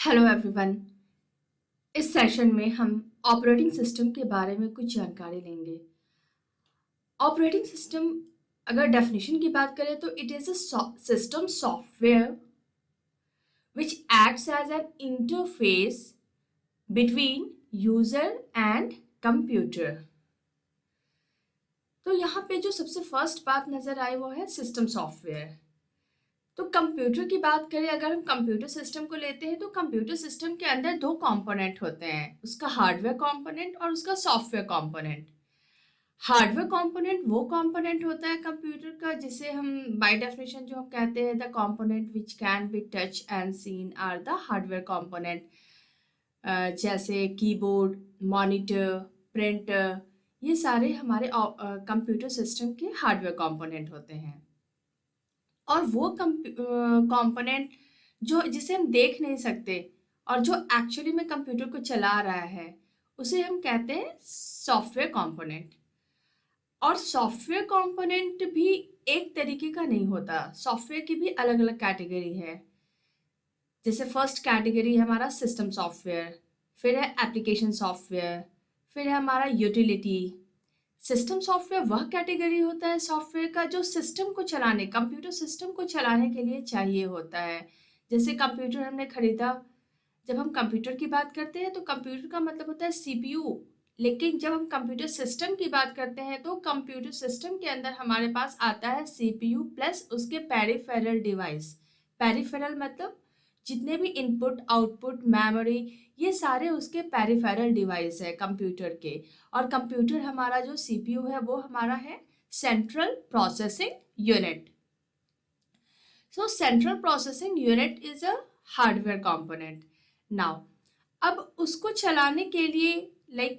Hello everyone. इस session में हम ऑपरेटिंग सिस्टम के बारे में कुछ जानकारी लेंगे। ऑपरेटिंग सिस्टम अगर डेफिनेशन की बात करें तो it is a system software which acts as an interface between user and computer। तो यहाँ पे जो सबसे फर्स्ट बात नज़र आई वो है सिस्टम सॉफ्टवेयर। तो कंप्यूटर की बात करें, अगर हम कंप्यूटर सिस्टम को लेते हैं तो कंप्यूटर सिस्टम के अंदर दो कंपोनेंट होते हैं, उसका हार्डवेयर कंपोनेंट और उसका सॉफ्टवेयर कंपोनेंट। हार्डवेयर कंपोनेंट वो कंपोनेंट होता है कंप्यूटर का जिसे हम बाय डेफिनेशन जो हम कहते हैं the component which can be touch and seen are the hardware component. जैसे कीबोर्ड, मॉनिटर, प्रिंटर, ये सारे हमारे कंप्यूटर सिस्टम के हार्डवेयर कंपोनेंट होते हैं। और वो कंपोनेंट जो जिसे हम देख नहीं सकते और जो एक्चुअली में कंप्यूटर को चला रहा है उसे हम कहते हैं सॉफ्टवेयर कंपोनेंट। और सॉफ्टवेयर कंपोनेंट भी एक तरीके का नहीं होता, सॉफ्टवेयर की भी अलग अलग कैटेगरी है। जैसे फर्स्ट कैटेगरी है हमारा सिस्टम सॉफ्टवेयर, फिर है एप्लीकेशन सॉफ्टवेयर, फिर है हमारा यूटिलिटी। सिस्टम सॉफ्टवेयर वह कैटेगरी होता है सॉफ्टवेयर का जो सिस्टम को चलाने, कंप्यूटर सिस्टम को चलाने के लिए चाहिए होता है। जैसे कंप्यूटर हमने खरीदा, जब हम कंप्यूटर की बात करते हैं तो कंप्यूटर का मतलब होता है सीपीयू। लेकिन जब हम कंप्यूटर सिस्टम की बात करते हैं तो कंप्यूटर सिस्टम के अंदर हमारे पास आता है सीपीयू प्लस उसके पेरिफेरल डिवाइस। पेरिफेरल मतलब जितने भी इनपुट आउटपुट मेमोरी, ये सारे उसके पेरिफेरल डिवाइस है कंप्यूटर के। और कंप्यूटर हमारा जो सीपीयू है वो हमारा है central processing unit. So central processing unit is a hardware component. Now अब उसको चलाने के लिए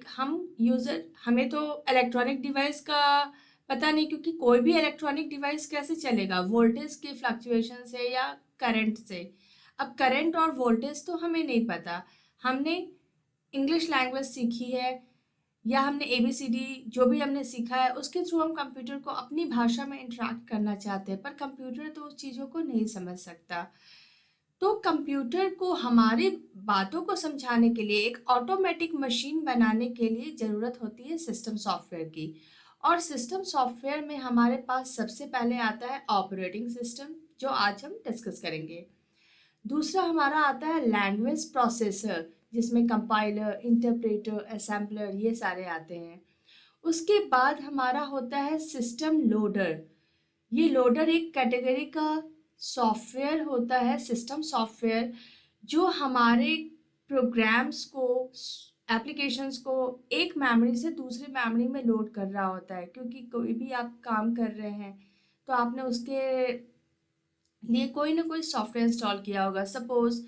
हम यूजर, हमें तो इलेक्ट्रॉनिक डिवाइस का पता नहीं, क्योंकि कोई भी इलेक्ट्रॉनिक डिवाइस कैसे चलेगा, वोल्टेज के फ्लक्चुएशन से या करंट से। अब करंट और वोल्टेज तो हमें नहीं पता, हमने इंग्लिश लैंग्वेज सीखी है या हमने एबीसीडी जो भी हमने सीखा है उसके थ्रू हम कंप्यूटर को अपनी भाषा में इंटरेक्ट करना चाहते हैं, पर कंप्यूटर तो उस चीज़ों को नहीं समझ सकता। तो कंप्यूटर को हमारी बातों को समझाने के लिए, एक ऑटोमेटिक मशीन बनाने के लिए ज़रूरत होती है सिस्टम सॉफ्टवेयर की। और सिस्टम सॉफ्टवेयर में हमारे पास सबसे पहले आता है ऑपरेटिंग सिस्टम, जो आज हम डिस्कस करेंगे। दूसरा हमारा आता है लैंग्वेज प्रोसेसर, जिसमें कंपाइलर, इंटरप्रेटर, असेंबलर, ये सारे आते हैं। उसके बाद हमारा होता है सिस्टम लोडर। ये लोडर एक कैटेगरी का सॉफ्टवेयर होता है, सिस्टम सॉफ्टवेयर, जो हमारे प्रोग्राम्स को, एप्लीकेशंस को एक मेमोरी से दूसरी मेमोरी में लोड कर रहा होता है। क्योंकि कोई भी आप काम कर रहे हैं तो आपने उसके लिए कोई ना कोई सॉफ्टवेयर इंस्टॉल किया होगा। सपोज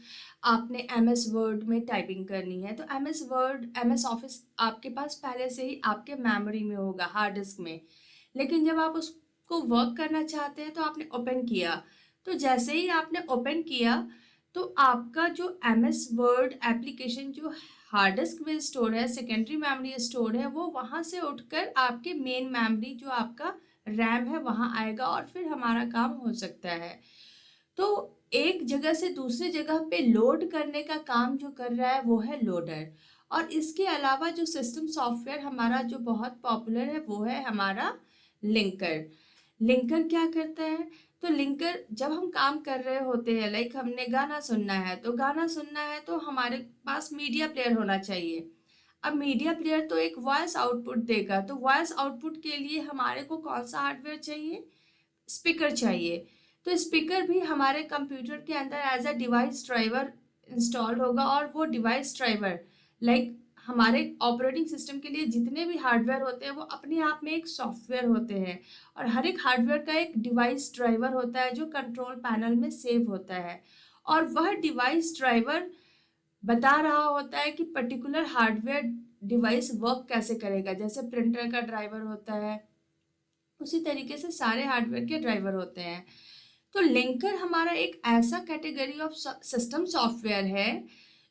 आपने एम एस वर्ड में टाइपिंग करनी है तो M S word, M S office आपके पास पहले से ही आपके मेमोरी में होगा, हार्ड डिस्क में। लेकिन जब आप उसको वर्क करना चाहते हैं तो आपने ओपन किया, तो जैसे ही आपने ओपन किया तो आपका जो एम एस वर्ड एप्लीकेशन जो हार्ड डिस्क में स्टोर है, सेकेंडरी मेमोरी स्टोर है, वो वहाँ से उठकर आपके मेन मेमोरी जो आपका रैम है वहाँ आएगा और फिर हमारा काम हो सकता है। तो एक जगह से दूसरी जगह पे लोड करने का काम जो कर रहा है वो है लोडर। और इसके अलावा जो सिस्टम सॉफ्टवेयर हमारा जो बहुत पॉपुलर है वो है हमारा लिंकर। लिंकर क्या करता है? तो लिंकर, जब हम काम कर रहे होते हैं, हमने गाना सुनना है, तो गाना सुनना है तो हमारे पास मीडिया प्लेयर होना चाहिए। अब मीडिया प्लेयर तो एक वॉइस आउटपुट देगा, तो वॉइस आउटपुट के लिए हमारे को कौन सा हार्डवेयर चाहिए? स्पीकर चाहिए। तो स्पीकर भी हमारे कंप्यूटर के अंदर as a device driver install होगा। और वो डिवाइस ड्राइवर हमारे ऑपरेटिंग सिस्टम के लिए जितने भी हार्डवेयर होते हैं वो अपने आप में एक सॉफ्टवेयर होते हैं। और हर एक हार्डवेयर का एक डिवाइस ड्राइवर होता है जो कंट्रोल पैनल में सेव होता है। और वह डिवाइस ड्राइवर बता रहा होता है कि पर्टिकुलर हार्डवेयर डिवाइस वर्क कैसे करेगा। जैसे प्रिंटर का ड्राइवर होता है, उसी तरीके से सारे हार्डवेयर के ड्राइवर होते हैं। तो लिंकर हमारा एक ऐसा कैटेगरी ऑफ सिस्टम सॉफ्टवेयर है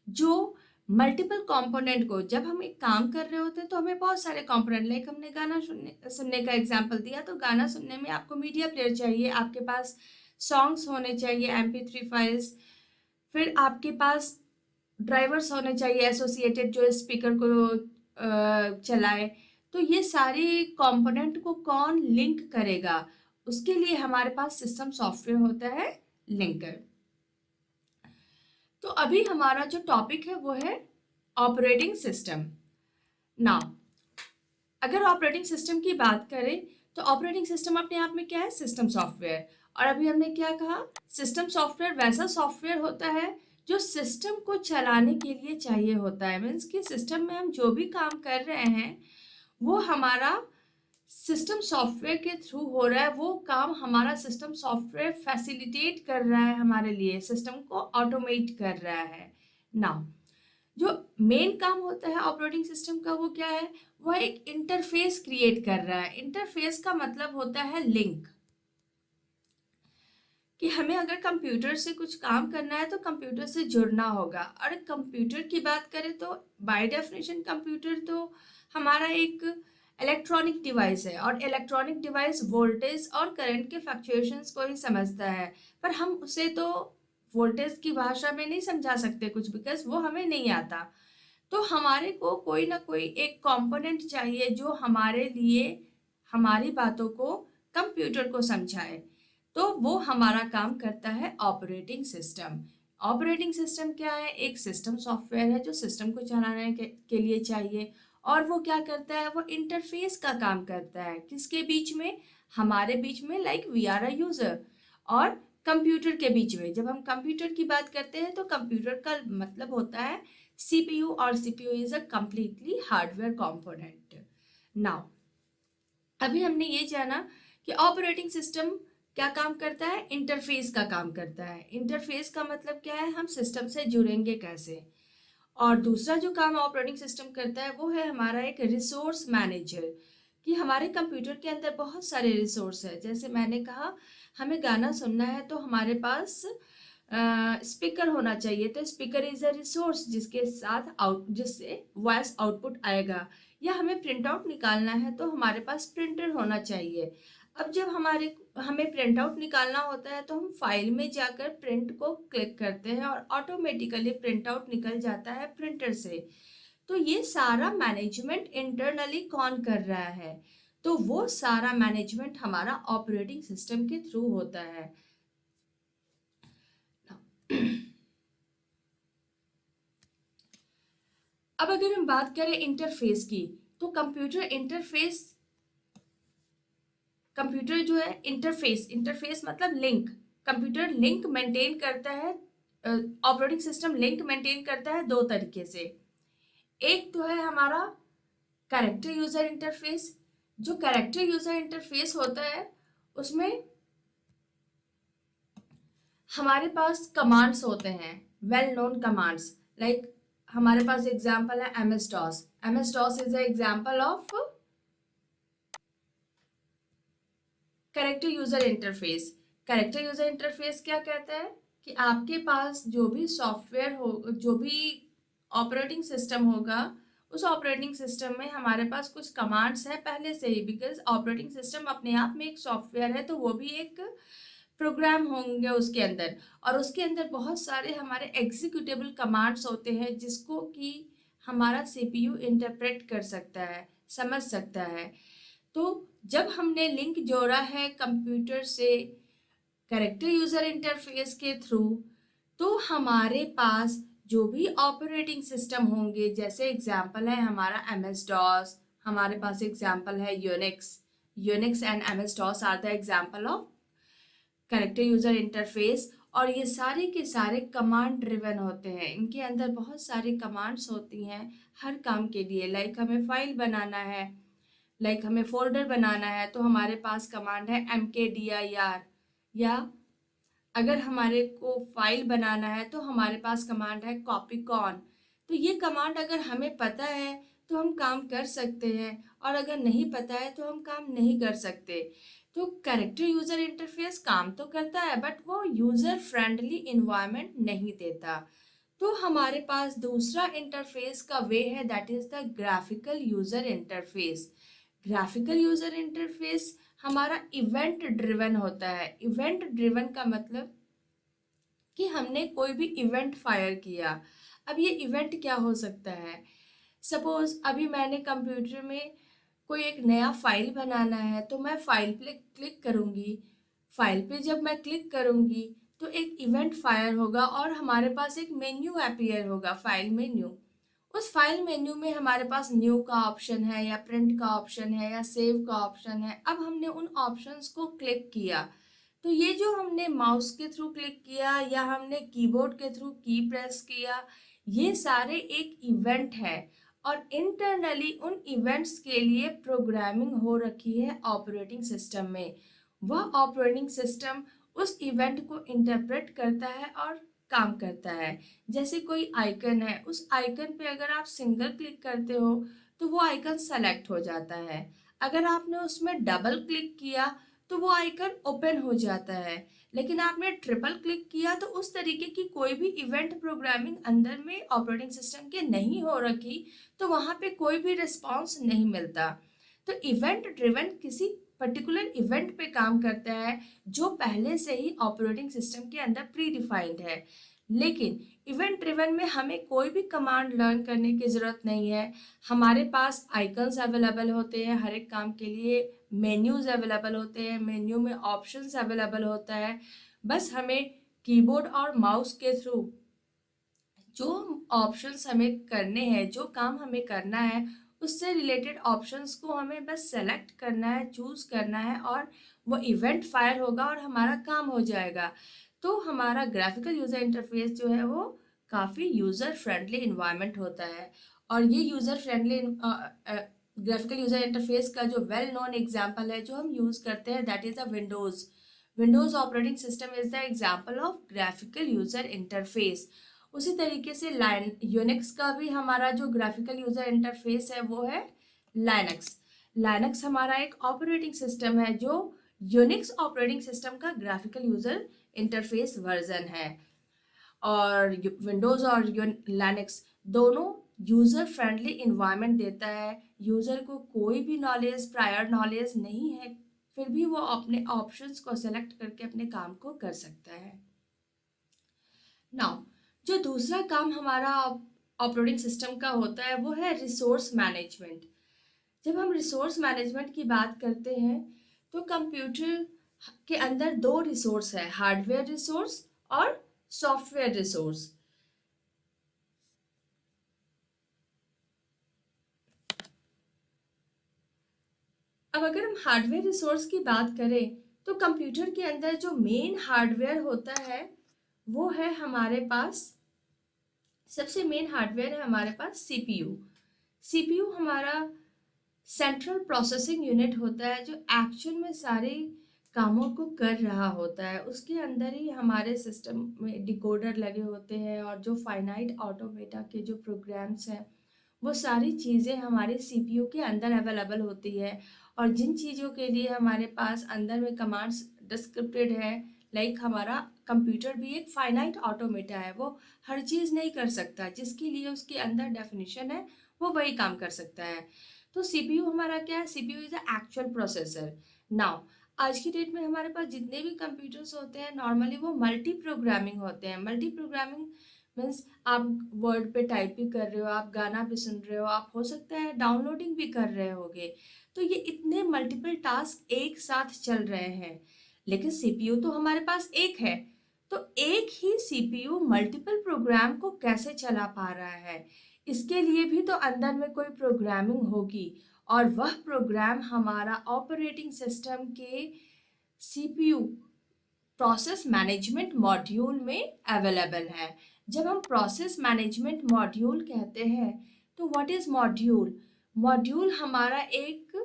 जो मल्टीपल कंपोनेंट को, जब हम एक काम कर रहे होते हैं तो हमें बहुत सारे कंपोनेंट, हमने गाना सुनने सुनने का एग्जांपल दिया, तो गाना सुनने में आपको मीडिया प्लेयर चाहिए, आपके पास सॉन्ग्स होने चाहिए, MP3 फाइल्स, फिर आपके पास ड्राइवर्स होने चाहिए एसोसिएटेड जो स्पीकर को चलाए। तो ये सारी कंपोनेंट को कौन लिंक करेगा, उसके लिए हमारे पास सिस्टम सॉफ्टवेयर होता है लिंकर। तो अभी हमारा जो टॉपिक है वो है ऑपरेटिंग सिस्टम। नाउ अगर ऑपरेटिंग सिस्टम की बात करें तो ऑपरेटिंग सिस्टम अपने आप में क्या है, सिस्टम सॉफ्टवेयर। और अभी हमने क्या कहा, सिस्टम सॉफ्टवेयर वैसा सॉफ्टवेयर होता है जो सिस्टम को चलाने के लिए चाहिए होता है। मीन्स कि सिस्टम में हम जो भी काम कर रहे हैं वो हमारा सिस्टम सॉफ्टवेयर के थ्रू हो रहा है। वो काम हमारा सिस्टम सॉफ्टवेयर फैसिलिटेट कर रहा है, हमारे लिए सिस्टम को ऑटोमेट कर रहा है। नाउ जो मेन काम होता है ऑपरेटिंग सिस्टम का वो क्या है, वह एक इंटरफेस क्रिएट कर रहा है। इंटरफेस का मतलब होता है लिंक, कि हमें अगर कंप्यूटर से कुछ काम करना है तो कंप्यूटर से जुड़ना होगा। और कंप्यूटर की बात करें तो बाय डेफिनेशन कंप्यूटर तो हमारा एक इलेक्ट्रॉनिक डिवाइस है, और इलेक्ट्रॉनिक डिवाइस वोल्टेज और करंट के फ्लक्चुएशंस को ही समझता है। पर हम उसे तो वोल्टेज की भाषा में नहीं समझा सकते कुछ, बिकॉज वो हमें नहीं आता। तो हमारे को कोई ना कोई एक कंपोनेंट चाहिए जो हमारे लिए हमारी बातों को कंप्यूटर को समझाए। तो वो हमारा काम करता है ऑपरेटिंग सिस्टम। ऑपरेटिंग सिस्टम क्या है, एक सिस्टम सॉफ्टवेयर है जो सिस्टम को चलाने के लिए चाहिए। और वो क्या करता है, वो इंटरफेस का काम करता है किसके बीच में, हमारे बीच में, like we are a user, और कंप्यूटर के बीच में। जब हम कंप्यूटर की बात करते हैं तो कंप्यूटर का मतलब होता है CPU, और CPU is a completely hardware component. Now अभी हमने ये जाना कि ऑपरेटिंग सिस्टम क्या काम करता है, इंटरफेस का काम करता है। इंटरफेस का मतलब क्या है, हम सिस्टम से जुड़ेंगे कैसे। और दूसरा जो काम ऑपरेटिंग सिस्टम करता है वो है हमारा एक रिसोर्स मैनेजर, कि हमारे कंप्यूटर के अंदर बहुत सारे रिसोर्स है। जैसे मैंने कहा, हमें गाना सुनना है तो हमारे पास स्पीकर होना चाहिए। तो स्पीकर इज अ रिसोर्स जिसके साथ जिससे वॉइस आउटपुट आएगा। या हमें प्रिंट आउट निकालना है तो हमारे पास प्रिंटर होना चाहिए। अब जब हमें प्रिंट आउट निकालना होता है तो हम फाइल में जाकर प्रिंट को क्लिक करते हैं और ऑटोमेटिकली प्रिंट आउट निकल जाता है प्रिंटर से। तो ये सारा मैनेजमेंट इंटरनली कौन कर रहा है, तो वो सारा मैनेजमेंट हमारा ऑपरेटिंग सिस्टम के थ्रू होता है। अब अगर हम बात करें इंटरफेस की, तो कंप्यूटर जो है इंटरफेस, इंटरफेस मतलब लिंक। कंप्यूटर लिंक मेंटेन करता है, ऑपरेटिंग सिस्टम लिंक मेंटेन करता है दो तरीके से। एक तो है हमारा कैरेक्टर यूजर इंटरफेस। जो कैरेक्टर यूजर इंटरफेस होता है उसमें हमारे पास कमांड्स होते हैं, वेल नोन कमांड्स। लाइक हमारे पास एग्जांपल है MS DOS. MS DOS is a example of character user interface. Character user interface क्या कहता है कि आपके पास जो भी सॉफ्टवेयर हो, जो भी ऑपरेटिंग सिस्टम होगा, उस ऑपरेटिंग सिस्टम में हमारे पास कुछ कमांड्स हैं पहले से ही। बिकॉज ऑपरेटिंग सिस्टम अपने आप में एक सॉफ्टवेयर है तो वो भी एक प्रोग्राम होंगे उसके अंदर। और उसके अंदर बहुत सारे हमारे एग्जीक्यूटेबल कमांड्स होते हैं जिसको कि हमारा सीपीयू इंटरप्रेट कर सकता है, समझ सकता है। तो जब हमने लिंक जोड़ा है कंप्यूटर से कैरेक्टर यूजर इंटरफेस के थ्रू, तो हमारे पास जो भी ऑपरेटिंग सिस्टम होंगे, जैसे एग्जांपल है हमारा एम एस डॉस, हमारे पास एग्जांपल है Unix. Unix and M S DOS are the example of character user interface. और ये सारे के सारे कमांड ड्रिवन होते हैं, इनके अंदर बहुत सारी कमांड्स होती हैं हर काम के लिए। लाइक हमें फाइल बनाना है, लाइक हमें फोल्डर बनाना है तो हमारे पास कमांड है mkdir। या अगर हमारे को फाइल बनाना है तो हमारे पास कमांड है कॉपीकॉन। तो ये कमांड अगर हमें पता है तो हम काम कर सकते हैं, और अगर नहीं पता है तो हम काम नहीं कर सकते। तो कैरेक्टर यूजर इंटरफेस काम तो करता है बट वो यूजर फ्रेंडली इन्वायरमेंट नहीं देता। तो हमारे पास दूसरा इंटरफेस का वे है, that is the graphical user interface. Graphical user interface हमारा इवेंट ड्रिवन होता है। इवेंट ड्रिवन का मतलब कि हमने कोई भी इवेंट फायर किया। अब ये इवेंट क्या हो सकता है? सपोज़ अभी मैंने कंप्यूटर में कोई एक नया फ़ाइल बनाना है, तो मैं फ़ाइल पे क्लिक करूँगी। फ़ाइल पे जब मैं क्लिक करूँगी, तो एक इवेंट फायर होगा और हमारे पास एक मेन्यू अपीयर होगा, फ़ाइल मेन्यू। उस फ़ाइल मेन्यू में हमारे पास न्यू का ऑप्शन है या प्रिंट का ऑप्शन है या सेव का ऑप्शन है। अब हमने उन ऑप्शंस को क्लिक किया, तो ये जो हमने माउस के थ्रू क्लिक किया या हमने कीबोर्ड के थ्रू की प्रेस किया, ये सारे एक इवेंट है और इंटरनली उन इवेंट्स के लिए प्रोग्रामिंग हो रखी है ऑपरेटिंग सिस्टम में। वह ऑपरेटिंग सिस्टम उस इवेंट को इंटरप्रेट करता है और काम करता है। जैसे कोई आइकन है, उस आइकन पे अगर आप सिंगल क्लिक करते हो तो वो आइकन सेलेक्ट हो जाता है। अगर आपने उसमें डबल क्लिक किया तो वो आइकन ओपन हो जाता है। लेकिन आपने ट्रिपल क्लिक किया तो उस तरीके की कोई भी इवेंट प्रोग्रामिंग अंदर में ऑपरेटिंग सिस्टम के नहीं हो रखी, तो वहाँ पे कोई भी रिस्पॉन्स नहीं मिलता। तो इवेंट ड्रिवन किसी पर्टिकुलर इवेंट पे काम करता है जो पहले से ही ऑपरेटिंग सिस्टम के अंदर प्री डिफाइंड है। लेकिन इवेंट ड्रिवन में हमें कोई भी कमांड लर्न करने की ज़रूरत नहीं है। हमारे पास आइकन्स अवेलेबल होते हैं हर एक काम के लिए, मेन्यूज़ अवेलेबल होते हैं, मेन्यू में ऑप्शंस अवेलेबल होता है। बस हमें कीबोर्ड और माउस के थ्रू जो ऑप्शंस हमें करने हैं, जो काम हमें करना है, उससे रिलेटेड ऑप्शंस को हमें बस सेलेक्ट करना है, चूज़ करना है और वो इवेंट फायर होगा और हमारा काम हो जाएगा। तो हमारा ग्राफिकल यूज़र इंटरफेस जो है वो काफ़ी यूज़र फ्रेंडली इन्वायरमेंट होता है। और ये user friendly graphical user interface का जो वेल नोन एग्जांपल है जो हम यूज़ करते हैं, that is the Windows. Windows operating system is the example of graphical user interface. उसी तरीके से लाइन यूनिक्स का भी हमारा जो ग्राफिकल यूज़र इंटरफेस है वो है लाइनक्स। लाइनक्स हमारा एक ऑपरेटिंग सिस्टम है जो यूनिक्स ऑपरेटिंग सिस्टम का ग्राफिकल यूज़र इंटरफेस वर्जन है। और विंडोज़ और लाइनक्स दोनों यूज़र फ्रेंडली इन्वायरमेंट देता है। यूज़र को कोई भी नॉलेज, प्रायर नॉलेज नहीं है, फिर भी वो अपने ऑप्शंस को सेलेक्ट करके अपने काम को कर सकता है। नाउ जो दूसरा काम हमारा ऑपरेटिंग सिस्टम का होता है वो है रिसोर्स मैनेजमेंट। जब हम रिसोर्स मैनेजमेंट की बात करते हैं तो कंप्यूटर के अंदर दो रिसोर्स है, हार्डवेयर रिसोर्स और सॉफ्टवेयर रिसोर्स। अब अगर हम हार्डवेयर रिसोर्स की बात करें तो कंप्यूटर के अंदर जो मेन हार्डवेयर होता है वो है हमारे पास, सबसे मेन हार्डवेयर है हमारे पास सीपीयू। सीपीयू हमारा सेंट्रल प्रोसेसिंग यूनिट होता है जो एक्चुअल में सारे कामों को कर रहा होता है। उसके अंदर ही हमारे सिस्टम में डिकोडर लगे होते हैं और जो फाइनाइट ऑटोमेटा के जो प्रोग्राम्स हैं वो सारी चीज़ें हमारे सीपीयू के अंदर अवेलेबल होती है। और जिन चीज़ों के लिए हमारे पास अंदर में कमांड्स डिस्क्रिप्टेड है, लाइक हमारा कंप्यूटर भी एक फाइनाइट ऑटोमेटा है, वो हर चीज़ नहीं कर सकता, जिसके लिए उसके अंदर डेफिनेशन है वो वही काम कर सकता है। तो सीपीयू हमारा क्या है? CPU is a actual processor. Now आज की डेट में हमारे पास जितने भी कंप्यूटर्स होते हैं नॉर्मली वो मल्टी प्रोग्रामिंग होते हैं। मल्टी प्रोग्रामिंग मीन्स आप वर्ड पे टाइप भी कर रहे हो, आप गाना भी सुन रहे हो, आप हो सकता है डाउनलोडिंग भी कर रहे होगे। तो ये इतने मल्टीपल टास्क एक साथ चल रहे हैं, लेकिन सीपीयू तो हमारे पास एक है। तो एक ही सीपीयू मल्टीपल प्रोग्राम को कैसे चला पा रहा है? इसके लिए भी तो अंदर में कोई प्रोग्रामिंग होगी और वह प्रोग्राम हमारा ऑपरेटिंग सिस्टम के सीपीयू प्रोसेस मैनेजमेंट मॉड्यूल में अवेलेबल है। जब हम प्रोसेस मैनेजमेंट मॉड्यूल कहते हैं तो व्हाट इज मॉड्यूल? मॉड्यूल हमारा एक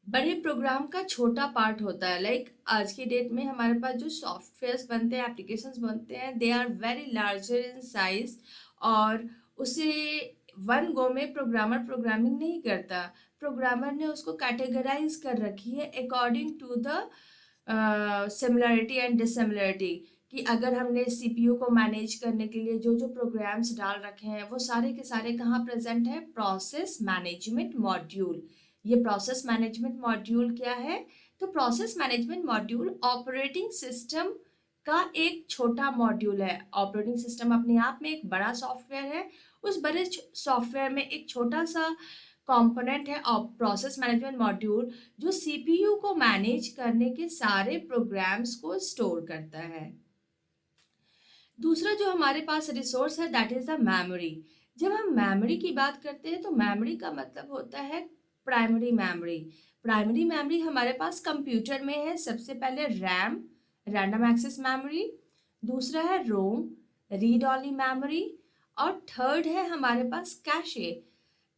बड़े प्रोग्राम का छोटा पार्ट होता है। लाइक आज की डेट में हमारे पास जो सॉफ्टवेयर्स बनते हैं, एप्लीकेशंस बनते हैं, they are very larger in size और उसे वन गो में प्रोग्रामर प्रोग्रामिंग नहीं करता। प्रोग्रामर ने उसको कैटेगराइज कर रखी है according to the similarity and dissimilarity, कि अगर हमने सीपीयू को मैनेज करने के लिए जो जो प्रोग्राम्स डाल रखे हैं वो सारे के सारे कहाँ प्रेजेंट है? Process management module. ये प्रोसेस मैनेजमेंट मॉड्यूल क्या है? तो process management module operating system का एक छोटा मॉड्यूल है। ऑपरेटिंग सिस्टम अपने आप में एक बड़ा सॉफ्टवेयर है, उस बड़े सॉफ्टवेयर में एक छोटा सा कंपोनेंट है प्रोसेस मैनेजमेंट मॉड्यूल, जो सीपीयू को मैनेज करने के सारे प्रोग्राम्स को स्टोर करता है। दूसरा जो हमारे पास रिसोर्स है दैट इज द मेमोरी। जब हम मेमोरी की बात करते हैं तो मेमोरी का मतलब होता है प्राइमरी मेमोरी। प्राइमरी मेमोरी हमारे पास कंप्यूटर में है, सबसे पहले रैम, रैंडम एक्सेस मेमोरी, दूसरा है रोम, रीड ओनली मेमोरी, और थर्ड है हमारे पास कैशे।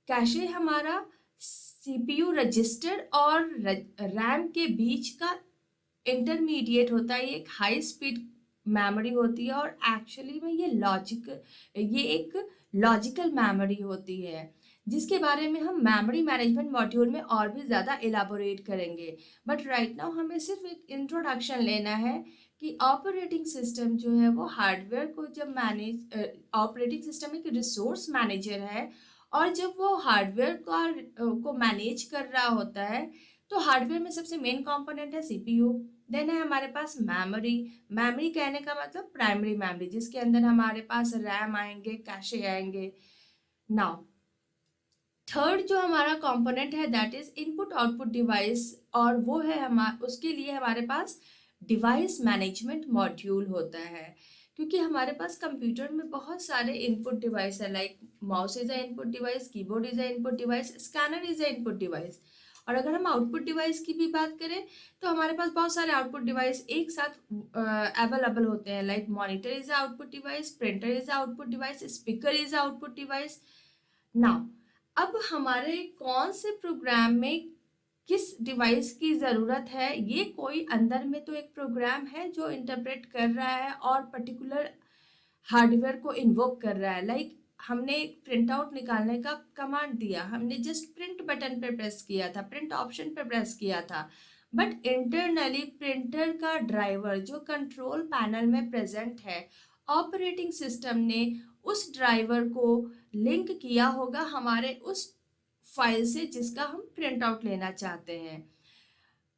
कैशे हमारा सीपीयू रजिस्टर और रैम के बीच का इंटरमीडिएट होता है, ये एक हाई स्पीड मेमोरी होती है, और एक्चुअली में ये एक लॉजिकल मेमोरी होती है, जिसके बारे में हम मेमोरी मैनेजमेंट मॉड्यूल में और भी ज़्यादा एलाबोरेट करेंगे। बट राइट नाउ हमें सिर्फ एक इंट्रोडक्शन लेना है कि ऑपरेटिंग सिस्टम जो है वो हार्डवेयर को जब ऑपरेटिंग सिस्टम एक रिसोर्स मैनेजर है, और जब वो हार्डवेयर को मैनेज कर रहा होता है, तो हार्डवेयर में सबसे मेन कंपोनेंट है सीपीयू। देन है हमारे पास मेमोरी। मेमोरी कहने का मतलब प्राइमरी मेमोरी, जिसके अंदर हमारे पास रैम आएंगे, कैशे आएंगे। नाउ थर्ड जो हमारा कंपोनेंट है that is input output device, और वो है उसके लिए हमारे पास डिवाइस मैनेजमेंट मॉड्यूल होता है। क्योंकि हमारे पास कंप्यूटर में बहुत सारे इनपुट डिवाइस है, like mouse is a input device, keyboard is a input device, scanner is a input device. और अगर हम आउटपुट डिवाइस की भी बात करें तो हमारे पास बहुत सारे आउटपुट डिवाइस एक साथ अवेलेबल होते हैं, like monitor is output device, printer is output device, speaker is output device. Now अब हमारे कौन से प्रोग्राम में किस डिवाइस की ज़रूरत है, ये कोई अंदर में तो एक प्रोग्राम है जो इंटरप्रेट कर रहा है और पर्टिकुलर हार्डवेयर को इन्वोक कर रहा है। लाइक हमने एक प्रिंट आउट निकालने का कमांड दिया, हमने जस्ट प्रिंट बटन पे प्रेस किया था, प्रिंट ऑप्शन पे प्रेस किया था, बट इंटरनली प्रिंटर का ड्राइवर जो कंट्रोल पैनल में प्रेजेंट है, ऑपरेटिंग सिस्टम ने उस ड्राइवर को लिंक किया होगा हमारे उस फाइल से जिसका हम प्रिंट आउट लेना चाहते हैं।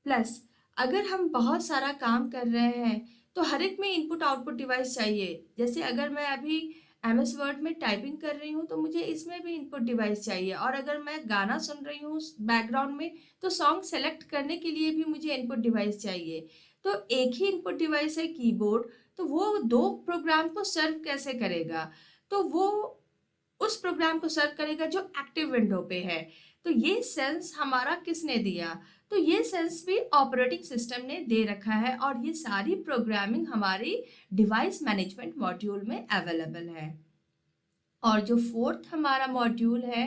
प्लस अगर हम बहुत सारा काम कर रहे हैं तो हर एक में इनपुट आउटपुट डिवाइस चाहिए। जैसे अगर मैं अभी एमएस वर्ड में टाइपिंग कर रही हूँ तो मुझे इसमें भी इनपुट डिवाइस चाहिए, और अगर मैं गाना सुन रही हूँ बैकग्राउंड में तो सॉन्ग सेलेक्ट करने के लिए भी मुझे इनपुट डिवाइस चाहिए। तो एक ही इनपुट डिवाइस है कीबोर्ड, तो वो दो प्रोग्राम को सर्व कैसे करेगा? तो वो उस प्रोग्राम को सर्व करेगा जो एक्टिव विंडो पे है। तो ये सेंस हमारा किसने दिया? तो ये सेंस भी ऑपरेटिंग सिस्टम ने दे रखा है, और ये सारी प्रोग्रामिंग हमारी डिवाइस मैनेजमेंट मॉड्यूल में अवेलेबल है। और जो फोर्थ हमारा मॉड्यूल है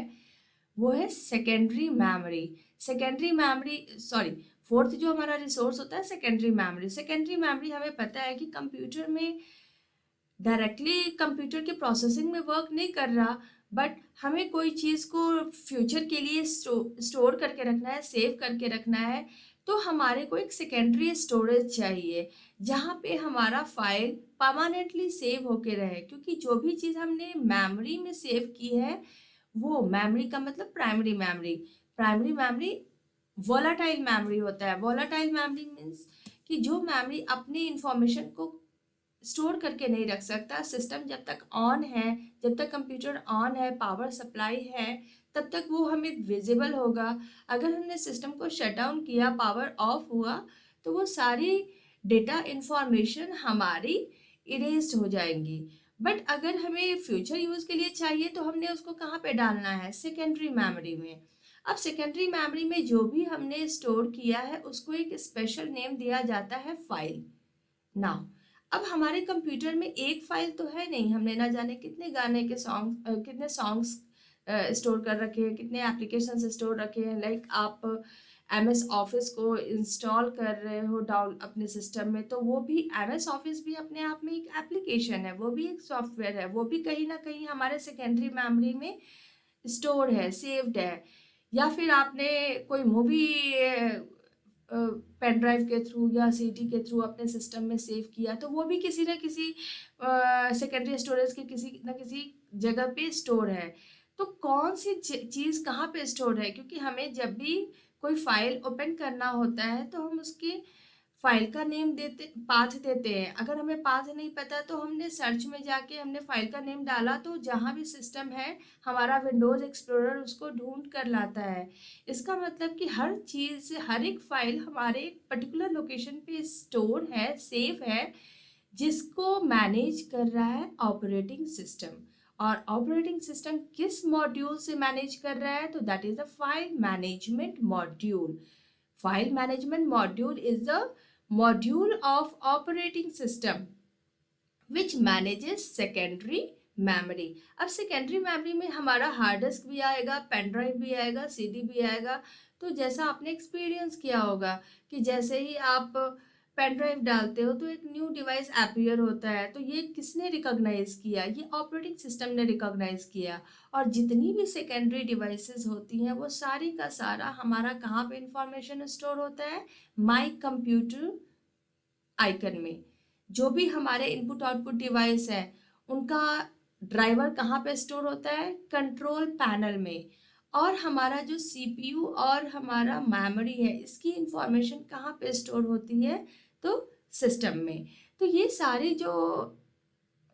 वो है secondary memory. Secondary memory sorry fourth जो हमारा रिसोर्स होता है सेकेंडरी मेमोरी। सेकेंडरी मेमोरी हमें पता है कि कंप्यूटर में डायरेक्टली कंप्यूटर के प्रोसेसिंग में वर्क नहीं कर रहा, बट हमें कोई चीज़ को फ्यूचर के लिए स्टोर करके रखना है, सेव करके रखना है, तो हमारे को एक सेकेंडरी स्टोरेज चाहिए जहाँ पे हमारा फाइल परमानेंटली सेव होके रहे। क्योंकि जो भी चीज़ हमने मेमोरी में सेव की है, वो मेमोरी का मतलब primary memory, primary memory volatile memory होता है। वोलाटाइल मेमोरी मीन्स कि जो मेमोरी अपनी इंफॉर्मेशन को स्टोर करके नहीं रख सकता। सिस्टम जब तक ऑन है, जब तक कंप्यूटर ऑन है, पावर सप्लाई है, तब तक वो हमें विजिबल होगा। अगर हमने सिस्टम को शट डाउन किया, पावर ऑफ हुआ, तो वो सारी डेटा इंफॉर्मेशन हमारी इरेज्ड हो जाएंगी। बट अगर हमें फ्यूचर यूज़ के लिए चाहिए तो हमने उसको कहाँ पे डालना है? सेकेंडरी मेमोरी में। अब सेकेंडरी मेमोरी में जो भी हमने स्टोर किया है उसको एक स्पेशल नेम दिया जाता है फाइल। नाउ अब हमारे कंप्यूटर में एक फाइल तो है नहीं, हमने ना जाने कितने गाने के कितने सॉन्ग्स स्टोर कर रखे हैं, कितने एप्लीकेशन स्टोर रखे हैं। लाइक आप एमएस ऑफिस को इंस्टॉल कर रहे हो डाउन अपने सिस्टम में, तो वो भी एमएस ऑफिस भी अपने आप में एक एप्लीकेशन है, वो भी एक सॉफ्टवेयर है, वो भी कहीं ना कहीं हमारे सेकेंडरी मेमोरी में स्टोर है, सेव्ड है। या फिर आपने कोई मूवी पेन ड्राइव के थ्रू या सीडी के थ्रू अपने सिस्टम में सेव किया, तो वो भी किसी न किसी सेकेंडरी स्टोरेज के किसी न किसी जगह पे स्टोर है। तो कौन सी चीज़ कहाँ पे स्टोर है? क्योंकि हमें जब भी कोई फाइल ओपन करना होता है तो हम उसके फाइल का नेम देते, पाथ देते हैं। अगर हमें पाथ नहीं पता तो हमने सर्च में जाके हमने फाइल का नेम डाला तो जहाँ भी सिस्टम है हमारा विंडोज़ एक्सप्लोरर उसको ढूंढ कर लाता है। इसका मतलब कि हर चीज़, हर एक फाइल हमारे एक पर्टिकुलर लोकेशन पे स्टोर है, सेफ है, जिसको मैनेज कर रहा है ऑपरेटिंग सिस्टम। और ऑपरेटिंग सिस्टम किस मॉड्यूल से मैनेज कर रहा है? तो that is a file management module. File management module is the module of operating system which manages secondary memory. अब secondary memory में हमारा हार्ड डिस्क भी आएगा, पेन ड्राइव भी आएगा, सीडी भी आएगा। तो जैसा आपने एक्सपीरियंस किया होगा कि जैसे ही आप पेन ड्राइव डालते हो तो एक न्यू डिवाइस अपीयर होता है, तो ये किसने रिकॉग्नाइज किया? ये ऑपरेटिंग सिस्टम ने रिकॉग्नाइज किया। और जितनी भी सेकेंडरी डिवाइसेस होती हैं वो सारी का सारा हमारा कहाँ पे इंफॉर्मेशन स्टोर होता है? माई कंप्यूटर आइकन में। जो भी हमारे इनपुट आउटपुट डिवाइस है उनका ड्राइवर कहाँ पे स्टोर होता है? कंट्रोल पैनल में। और हमारा जो सीपीयू और हमारा मेमोरी है इसकी इंफॉर्मेशन कहाँ पे स्टोर होती है? तो सिस्टम में। तो ये सारी जो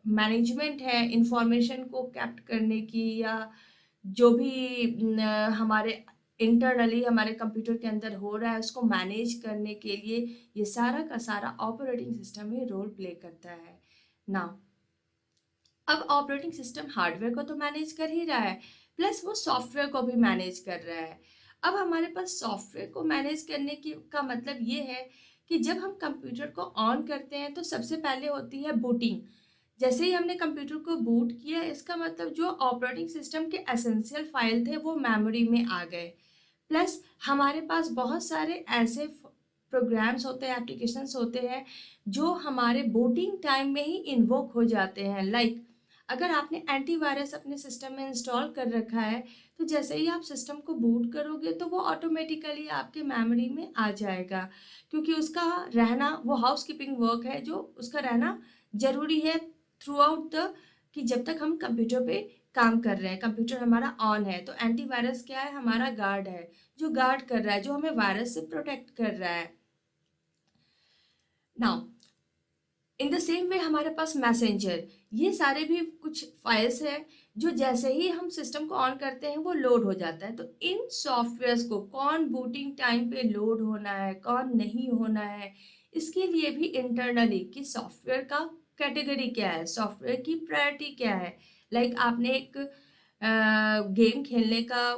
मैनेजमेंट है इंफॉर्मेशन को कैप्ट करने की, या जो भी हमारे इंटरनली हमारे कंप्यूटर के अंदर हो रहा है उसको मैनेज करने के लिए, ये सारा का सारा ऑपरेटिंग सिस्टम ही रोल प्ले करता है। नाउ अब ऑपरेटिंग सिस्टम हार्डवेयर को तो मैनेज कर ही रहा है, प्लस वो सॉफ्टवेयर को भी मैनेज कर रहा है। अब हमारे पास सॉफ्टवेयर को मैनेज करने की का मतलब ये है कि जब हम कंप्यूटर को ऑन करते हैं तो सबसे पहले होती है बूटिंग। जैसे ही हमने कंप्यूटर को बूट किया इसका मतलब जो ऑपरेटिंग सिस्टम के एसेंशियल फाइल थे वो मेमोरी में आ गए। प्लस हमारे पास बहुत सारे ऐसे प्रोग्राम्स होते हैं, एप्लीकेशंस होते हैं जो हमारे बूटिंग टाइम में ही इन्वोक हो जाते हैं। लाइक अगर आपने एंटीवायरस अपने सिस्टम में इंस्टॉल कर रखा है तो जैसे ही आप सिस्टम को बूट करोगे तो वो ऑटोमेटिकली आपके मेमोरी में आ जाएगा, क्योंकि उसका रहना वो हाउस कीपिंग वर्क है जो उसका रहना ज़रूरी है थ्रू आउट द, कि जब तक हम कंप्यूटर पे काम कर रहे हैं, कंप्यूटर हमारा ऑन है। तो एंटीवायरस क्या है? हमारा गार्ड है, जो गार्ड कर रहा है, जो हमें वायरस से प्रोटेक्ट कर रहा है। Now in the same way हमारे पास मैसेंजर, ये सारे भी कुछ फाइल्स हैं जो जैसे ही हम सिस्टम को ऑन करते हैं वो लोड हो जाता है। तो इन सॉफ्टवेयर्स को कौन बूटिंग टाइम पे लोड होना है, कौन नहीं होना है, इसके लिए भी इंटरनली कि सॉफ्टवेयर का कैटेगरी क्या है, सॉफ्टवेयर की प्रायोरिटी क्या है। लाइक आपने एक गेम खेलने का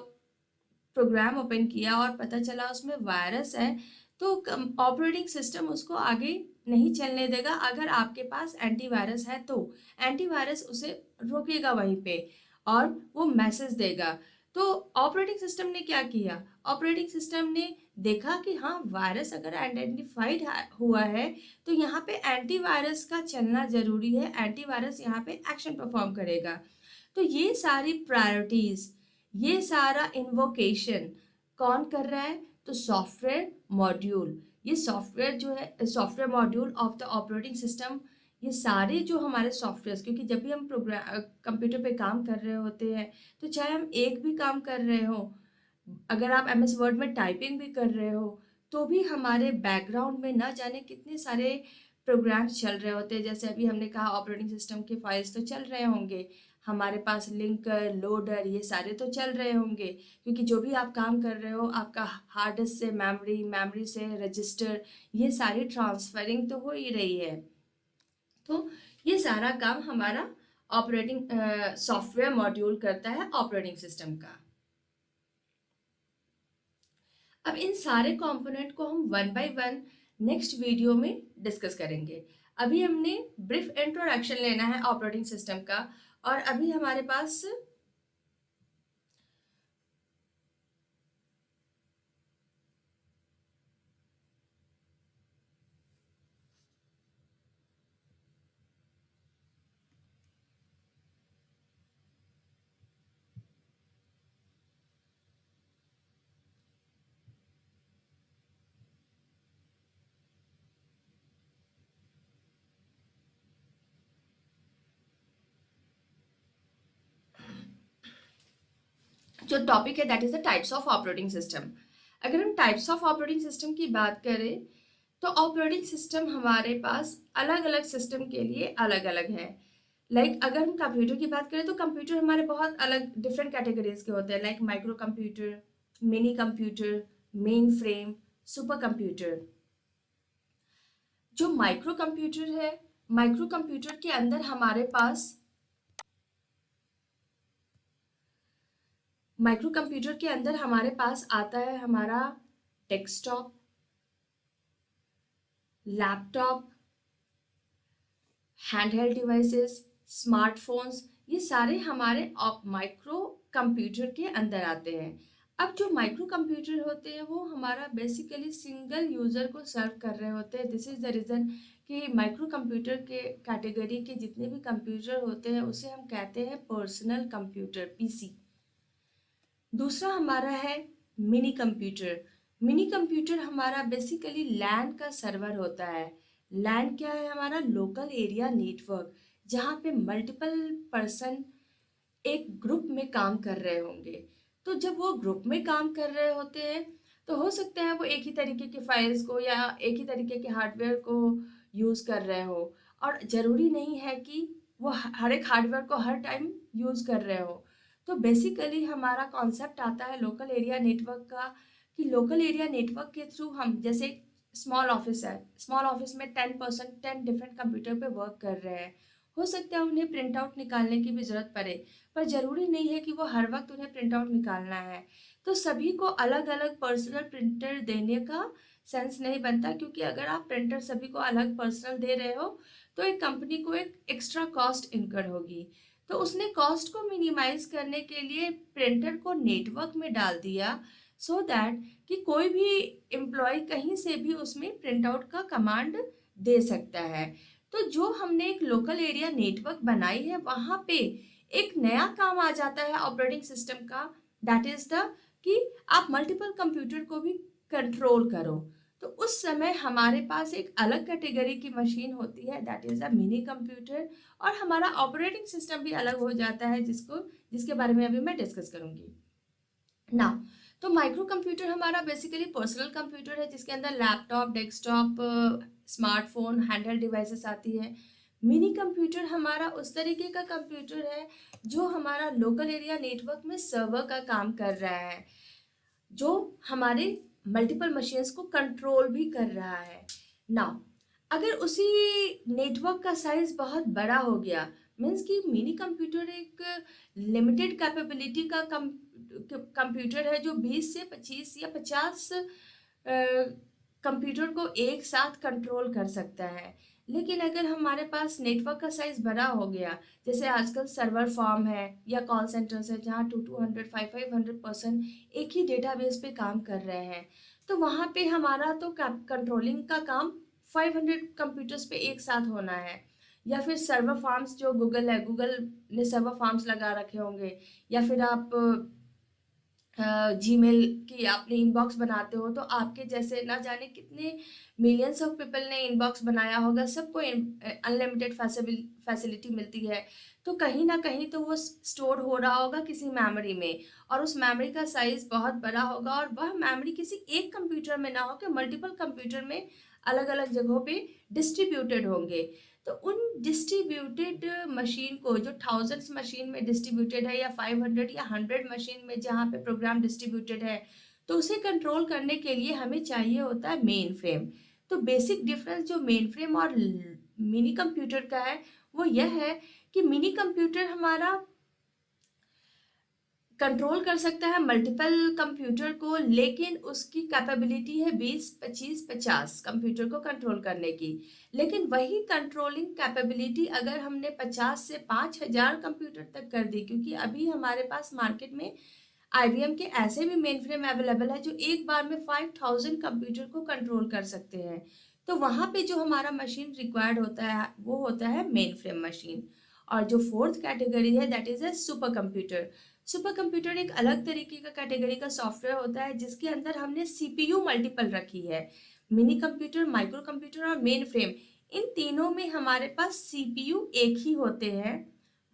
प्रोग्राम ओपन किया और पता चला उसमें वायरस है, तो ऑपरेटिंग सिस्टम उसको आगे नहीं चलने देगा। अगर आपके पास एंटीवायरस है तो एंटीवायरस उसे रोकेगा वहीं पे और वो मैसेज देगा। तो ऑपरेटिंग सिस्टम ने क्या किया? ऑपरेटिंग सिस्टम ने देखा कि हाँ, वायरस अगर आइडेंटिफाइड हुआ है तो यहाँ पे एंटीवायरस का चलना ज़रूरी है, एंटीवायरस यहाँ पे एक्शन परफॉर्म करेगा। तो ये सारी प्रायोरिटीज़, ये सारा इन्वोकेशन कौन कर रहा है? तो सॉफ्टवेयर मॉड्यूल। ये सॉफ्टवेयर जो है, software module of the operating system, ये सारे जो हमारे सॉफ्टवेयर्स, क्योंकि जब भी हम प्रोग्राम कंप्यूटर पे काम कर रहे होते हैं तो चाहे हम एक भी काम कर रहे हो, अगर आप एमएस वर्ड में टाइपिंग भी कर रहे हो तो भी हमारे बैकग्राउंड में ना जाने कितने सारे प्रोग्राम्स चल रहे होते हैं। जैसे अभी हमने कहा ऑपरेटिंग सिस्टम के फाइल्स तो चल रहे होंगे, हमारे पास लिंकर, लोडर, ये सारे तो चल रहे होंगे, क्योंकि जो भी आप काम कर रहे हो आपका हार्ड डिस्क से मेमोरी, मेमोरी से रजिस्टर, ये सारी ट्रांसफरिंग तो हो ही रही है। तो ये सारा काम हमारा ऑपरेटिंग सॉफ्टवेयर मॉड्यूल करता है ऑपरेटिंग सिस्टम का। अब इन सारे कंपोनेंट को हम one by one next video में डिस्कस करेंगे। अभी हमने ब्रीफ इंट्रोडक्शन लेना है ऑपरेटिंग सिस्टम का, और अभी हमारे पास जो टॉपिक है that is the types of operating system. अगर हम टाइप्स ऑफ ऑपरेटिंग सिस्टम की बात करें तो ऑपरेटिंग सिस्टम हमारे पास अलग अलग सिस्टम के लिए अलग अलग है। अगर हम कंप्यूटर की बात करें तो कंप्यूटर हमारे बहुत अलग डिफरेंट कैटेगरीज के होते हैं, like micro computer, mini computer, main frame, super computer. जो माइक्रो कंप्यूटर है, माइक्रो कंप्यूटर के अंदर हमारे पास माइक्रो कंप्यूटर के अंदर हमारे पास आता है हमारा desktop, laptop, handheld devices, smartphones, ये सारे हमारे माइक्रो कंप्यूटर के अंदर आते हैं। अब जो माइक्रो कंप्यूटर होते हैं वो हमारा बेसिकली सिंगल यूज़र को सर्व कर रहे होते हैं। दिस इज़ द रीज़न कि माइक्रो कंप्यूटर के कैटेगरी के जितने भी कंप्यूटर होते हैं उसे हम कहते हैं पर्सनल कंप्यूटर, पीसी। दूसरा हमारा है मिनी कंप्यूटर। मिनी कंप्यूटर हमारा बेसिकली लैन का सर्वर होता है। लैन क्या है? हमारा लोकल एरिया नेटवर्क, जहाँ पे मल्टीपल पर्सन एक ग्रुप में काम कर रहे होंगे। तो जब वो ग्रुप में काम कर रहे होते हैं तो हो सकता है वो एक ही तरीके के फाइल्स को या एक ही तरीके के हार्डवेयर को यूज़ कर रहे हो, और ज़रूरी नहीं है कि वो हर एक हार्डवेयर को हर टाइम यूज़ कर रहे हो। तो बेसिकली हमारा कॉन्सेप्ट आता है लोकल एरिया नेटवर्क का, कि लोकल एरिया नेटवर्क के थ्रू हम, जैसे स्मॉल ऑफिस है, स्मॉल ऑफिस में 10 डिफरेंट कंप्यूटर पे वर्क कर रहे हैं। हो सकता है उन्हें प्रिंट आउट निकालने की भी ज़रूरत पड़े, पर ज़रूरी नहीं है कि वो हर वक्त उन्हें प्रिंट आउट निकालना है। तो सभी को अलग अलग पर्सनल प्रिंटर देने का सेंस नहीं बनता, क्योंकि अगर आप प्रिंटर सभी को अलग पर्सनल दे रहे हो तो एक कंपनी को एक एक्स्ट्रा कॉस्ट इनकर होगी। तो उसने कॉस्ट को मिनिमाइज करने के लिए प्रिंटर को नेटवर्क में डाल दिया, सो दैट कि कोई भी एम्प्लॉय कहीं से भी उसमें प्रिंट आउट का कमांड दे सकता है। तो जो हमने एक लोकल एरिया नेटवर्क बनाई है वहाँ पे एक नया काम आ जाता है ऑपरेटिंग सिस्टम का, दैट इज द कि आप मल्टीपल कंप्यूटर को भी कंट्रोल करो। तो उस समय हमारे पास एक अलग कैटेगरी की मशीन होती है, that is a mini computer, और हमारा ऑपरेटिंग सिस्टम भी अलग हो जाता है, जिसके बारे में अभी मैं डिस्कस करूंगी ना। तो माइक्रो कंप्यूटर हमारा बेसिकली पर्सनल कंप्यूटर है, जिसके अंदर laptop, desktop, smartphone, handheld devices आती है। मिनी कंप्यूटर हमारा उस तरीके का कंप्यूटर है जो हमारा लोकल एरिया नेटवर्क में सर्वर का काम कर रहा है, जो हमारे मल्टीपल मशीन्स को कंट्रोल भी कर रहा है। नाउ अगर उसी नेटवर्क का साइज बहुत बड़ा हो गया, मीन्स कि मिनी कंप्यूटर एक लिमिटेड कैपेबिलिटी का कंप्यूटर है जो 20 से 25 या 50 कंप्यूटर को एक साथ कंट्रोल कर सकता है। लेकिन अगर हमारे पास नेटवर्क का साइज बड़ा हो गया, जैसे आजकल सर्वर फार्म है या कॉल सेंटर्स है जहाँ 200 500 पर्सन एक ही डेटाबेस पे काम कर रहे हैं, तो वहाँ पे हमारा तो कंट्रोलिंग का काम 500 कंप्यूटर्स पे एक साथ होना है। या फिर सर्वर फार्म्स, जो गूगल है, गूगल ने सर्वर फार्म्स लगा रखे होंगे, या फिर आप जीमेल की आपने इनबॉक्स बनाते हो तो आपके जैसे ना जाने कितने मिलियंस ऑफ पीपल ने इनबॉक्स बनाया होगा, सबको अनलिमिटेड फैसिलिटी मिलती है। तो कहीं ना कहीं तो वो स्टोर हो रहा होगा किसी मेमोरी में, और उस मेमोरी का साइज बहुत बड़ा होगा, और वह मेमोरी किसी एक कंप्यूटर में ना हो के मल्टीपल कंप्यूटर में अलग अलग जगहों पे डिस्ट्रीब्यूटेड होंगे। तो उन डिस्ट्रीब्यूटेड मशीन को, जो थाउजेंड्स मशीन में डिस्ट्रीब्यूटेड है या 500 या 100 मशीन में जहाँ पे प्रोग्राम डिस्ट्रीब्यूटेड है, तो उसे कंट्रोल करने के लिए हमें चाहिए होता है मेन फ्रेम। तो बेसिक डिफरेंस जो मेन फ्रेम और मिनी कंप्यूटर का है वो यह है कि मिनी कंप्यूटर हमारा कंट्रोल कर सकता है मल्टीपल कंप्यूटर को, लेकिन उसकी कैपेबिलिटी है 20 25 50 कंप्यूटर को कंट्रोल करने की। लेकिन वही कंट्रोलिंग कैपेबिलिटी अगर हमने 50 से 5000 कंप्यूटर तक कर दी, क्योंकि अभी हमारे पास मार्केट में आईबीएम के ऐसे भी मेन फ्रेम अवेलेबल है जो एक बार में 5000 कंप्यूटर को कंट्रोल कर सकते हैं। तो वहाँ पे जो हमारा मशीन रिक्वायर्ड होता है वो होता है मेन फ्रेम मशीन। और जो फोर्थ कैटेगरी है that is a super computer. Super computer एक अलग तरीके का कैटेगरी का सॉफ्टवेयर होता है जिसके अंदर हमने सीपीयू मल्टीपल रखी है। मिनी कंप्यूटर, माइक्रो कंप्यूटर और मेन फ्रेम, इन तीनों में हमारे पास सीपीयू एक ही होते हैं।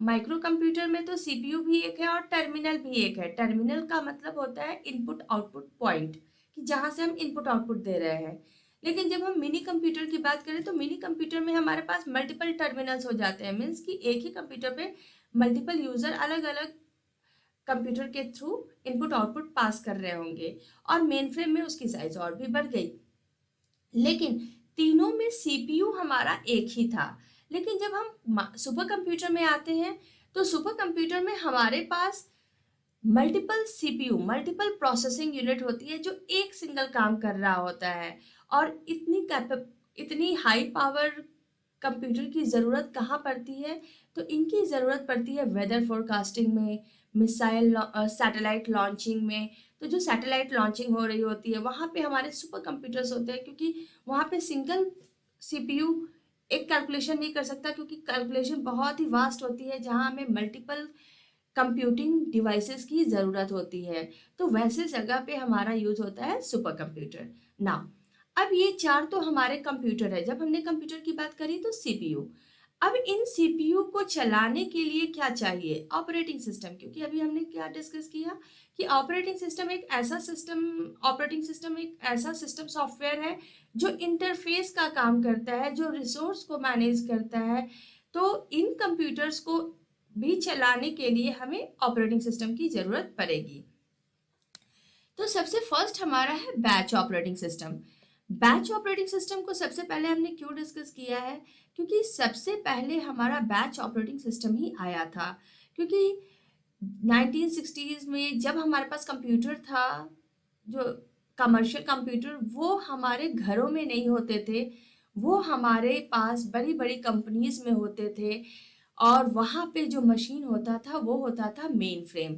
माइक्रो कंप्यूटर में तो सीपीयू भी एक है और टर्मिनल भी एक है। टर्मिनल का मतलब होता है इनपुट आउटपुट पॉइंट, कि जहाँ से हम इनपुट आउटपुट दे रहे हैं। लेकिन जब हम मिनी कंप्यूटर की बात करें तो मिनी कंप्यूटर में हमारे पास मल्टीपल टर्मिनल्स हो जाते हैं, मीन्स कि एक ही कंप्यूटर पे मल्टीपल यूजर अलग अलग कंप्यूटर के थ्रू इनपुट आउटपुट पास कर रहे होंगे। और मेन फ्रेम में उसकी साइज और भी बढ़ गई, लेकिन तीनों में सीपीयू हमारा एक ही था। लेकिन जब हम सुपर कंप्यूटर में आते हैं तो सुपर कंप्यूटर में हमारे पास multiple CPU, multiple processing unit होती है जो एक सिंगल काम कर रहा होता है। और इतनी हाई पावर कंप्यूटर की ज़रूरत कहाँ पड़ती है? तो इनकी ज़रूरत पड़ती है वेदर फोरकास्टिंग में, सैटेलाइट लॉन्चिंग में। तो जो सैटेलाइट लॉन्चिंग हो रही होती है वहाँ पे हमारे सुपर कंप्यूटर्स होते हैं, क्योंकि वहाँ पे सिंगल सीपीयू एक कैलकुलेशन नहीं कर सकता, क्योंकि कैलकुलेशन बहुत ही वास्ट होती है जहाँ हमें मल्टीपल कंप्यूटिंग डिवाइसेस की ज़रूरत होती है। तो वैसे जगह पे हमारा यूज़ होता है सुपर कंप्यूटर। नाउ अब ये चार तो हमारे कंप्यूटर है। जब हमने कंप्यूटर की बात करी तो सीपीयू। अब इन सीपीयू को चलाने के लिए क्या चाहिए? Operating system. क्योंकि अभी हमने क्या डिस्कस किया कि ऑपरेटिंग सिस्टम एक ऐसा सिस्टम सॉफ्टवेयर है जो इंटरफेस का काम करता है, जो रिसोर्स को मैनेज करता है। तो इन कंप्यूटर्स को भी चलाने के लिए हमें ऑपरेटिंग सिस्टम की ज़रूरत पड़ेगी। तो सबसे फर्स्ट हमारा है batch operating system. Batch operating system को सबसे पहले हमने क्यों डिस्कस किया है? क्योंकि सबसे पहले हमारा बैच ऑपरेटिंग सिस्टम ही आया था। क्योंकि 1960s में जब हमारे पास कंप्यूटर था, जो कमर्शियल कंप्यूटर, वो हमारे घरों में नहीं होते थे, वो हमारे पास बड़ी बड़ी कंपनीज में होते थे। और वहाँ पे जो मशीन होता था वो होता था मेन फ्रेम।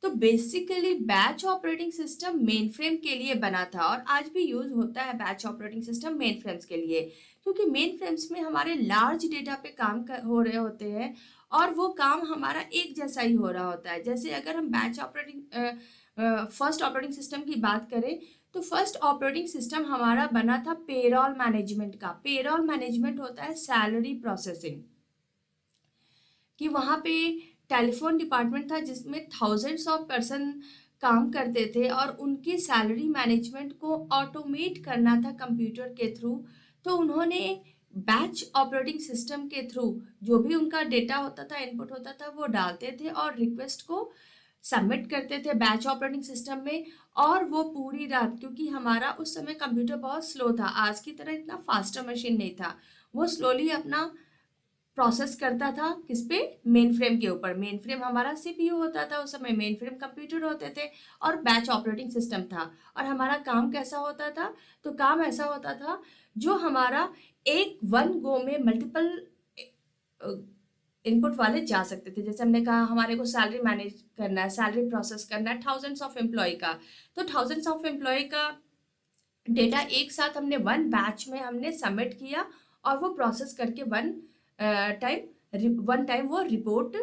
तो basically batch operating system main frame के लिए बना था, और आज भी यूज होता है batch operating system main frames के लिए। क्योंकि मेन फ्रेम्स में हमारे लार्ज डेटा पे हो रहे होते हैं, और वो काम हमारा एक जैसा ही हो रहा होता है। जैसे अगर हम फर्स्ट ऑपरेटिंग सिस्टम की बात करें तो फर्स्ट ऑपरेटिंग सिस्टम हमारा बना था पेरोल मैनेजमेंट का। पेरोल मैनेजमेंट होता है सैलरी प्रोसेसिंग, कि वहाँ पे टेलीफोन डिपार्टमेंट था जिसमें थाउजेंड्स ऑफ पर्सन काम करते थे, और उनकी सैलरी मैनेजमेंट को ऑटोमेट करना था कंप्यूटर के थ्रू। तो उन्होंने बैच ऑपरेटिंग सिस्टम के थ्रू जो भी उनका डेटा होता था, इनपुट होता था, वो डालते थे और रिक्वेस्ट को सबमिट करते थे बैच ऑपरेटिंग सिस्टम में। और वो पूरी रात, क्योंकि हमारा उस समय कंप्यूटर बहुत स्लो था, आज की तरह इतना फास्टर मशीन नहीं था, वो स्लोली अपना प्रोसेस करता था किस पे? मेन फ्रेम के ऊपर। मेन फ्रेम हमारा सीपीयू होता था, उस समय मेन फ्रेम कंप्यूटर होते थे, और बैच ऑपरेटिंग सिस्टम था। और हमारा काम कैसा होता था? तो काम ऐसा होता था जो हमारा एक वन गो में मल्टीपल इनपुट वाले जा सकते थे। जैसे हमने कहा हमारे को सैलरी मैनेज करना है, सैलरी प्रोसेस करना है थाउजेंड्स ऑफ एम्प्लॉय का। तो थाउजेंड्स ऑफ एम्प्लॉय का डेटा एक साथ हमने वन बैच में हमने सबमिट किया, और वो प्रोसेस करके वन टाइम वो रिपोर्ट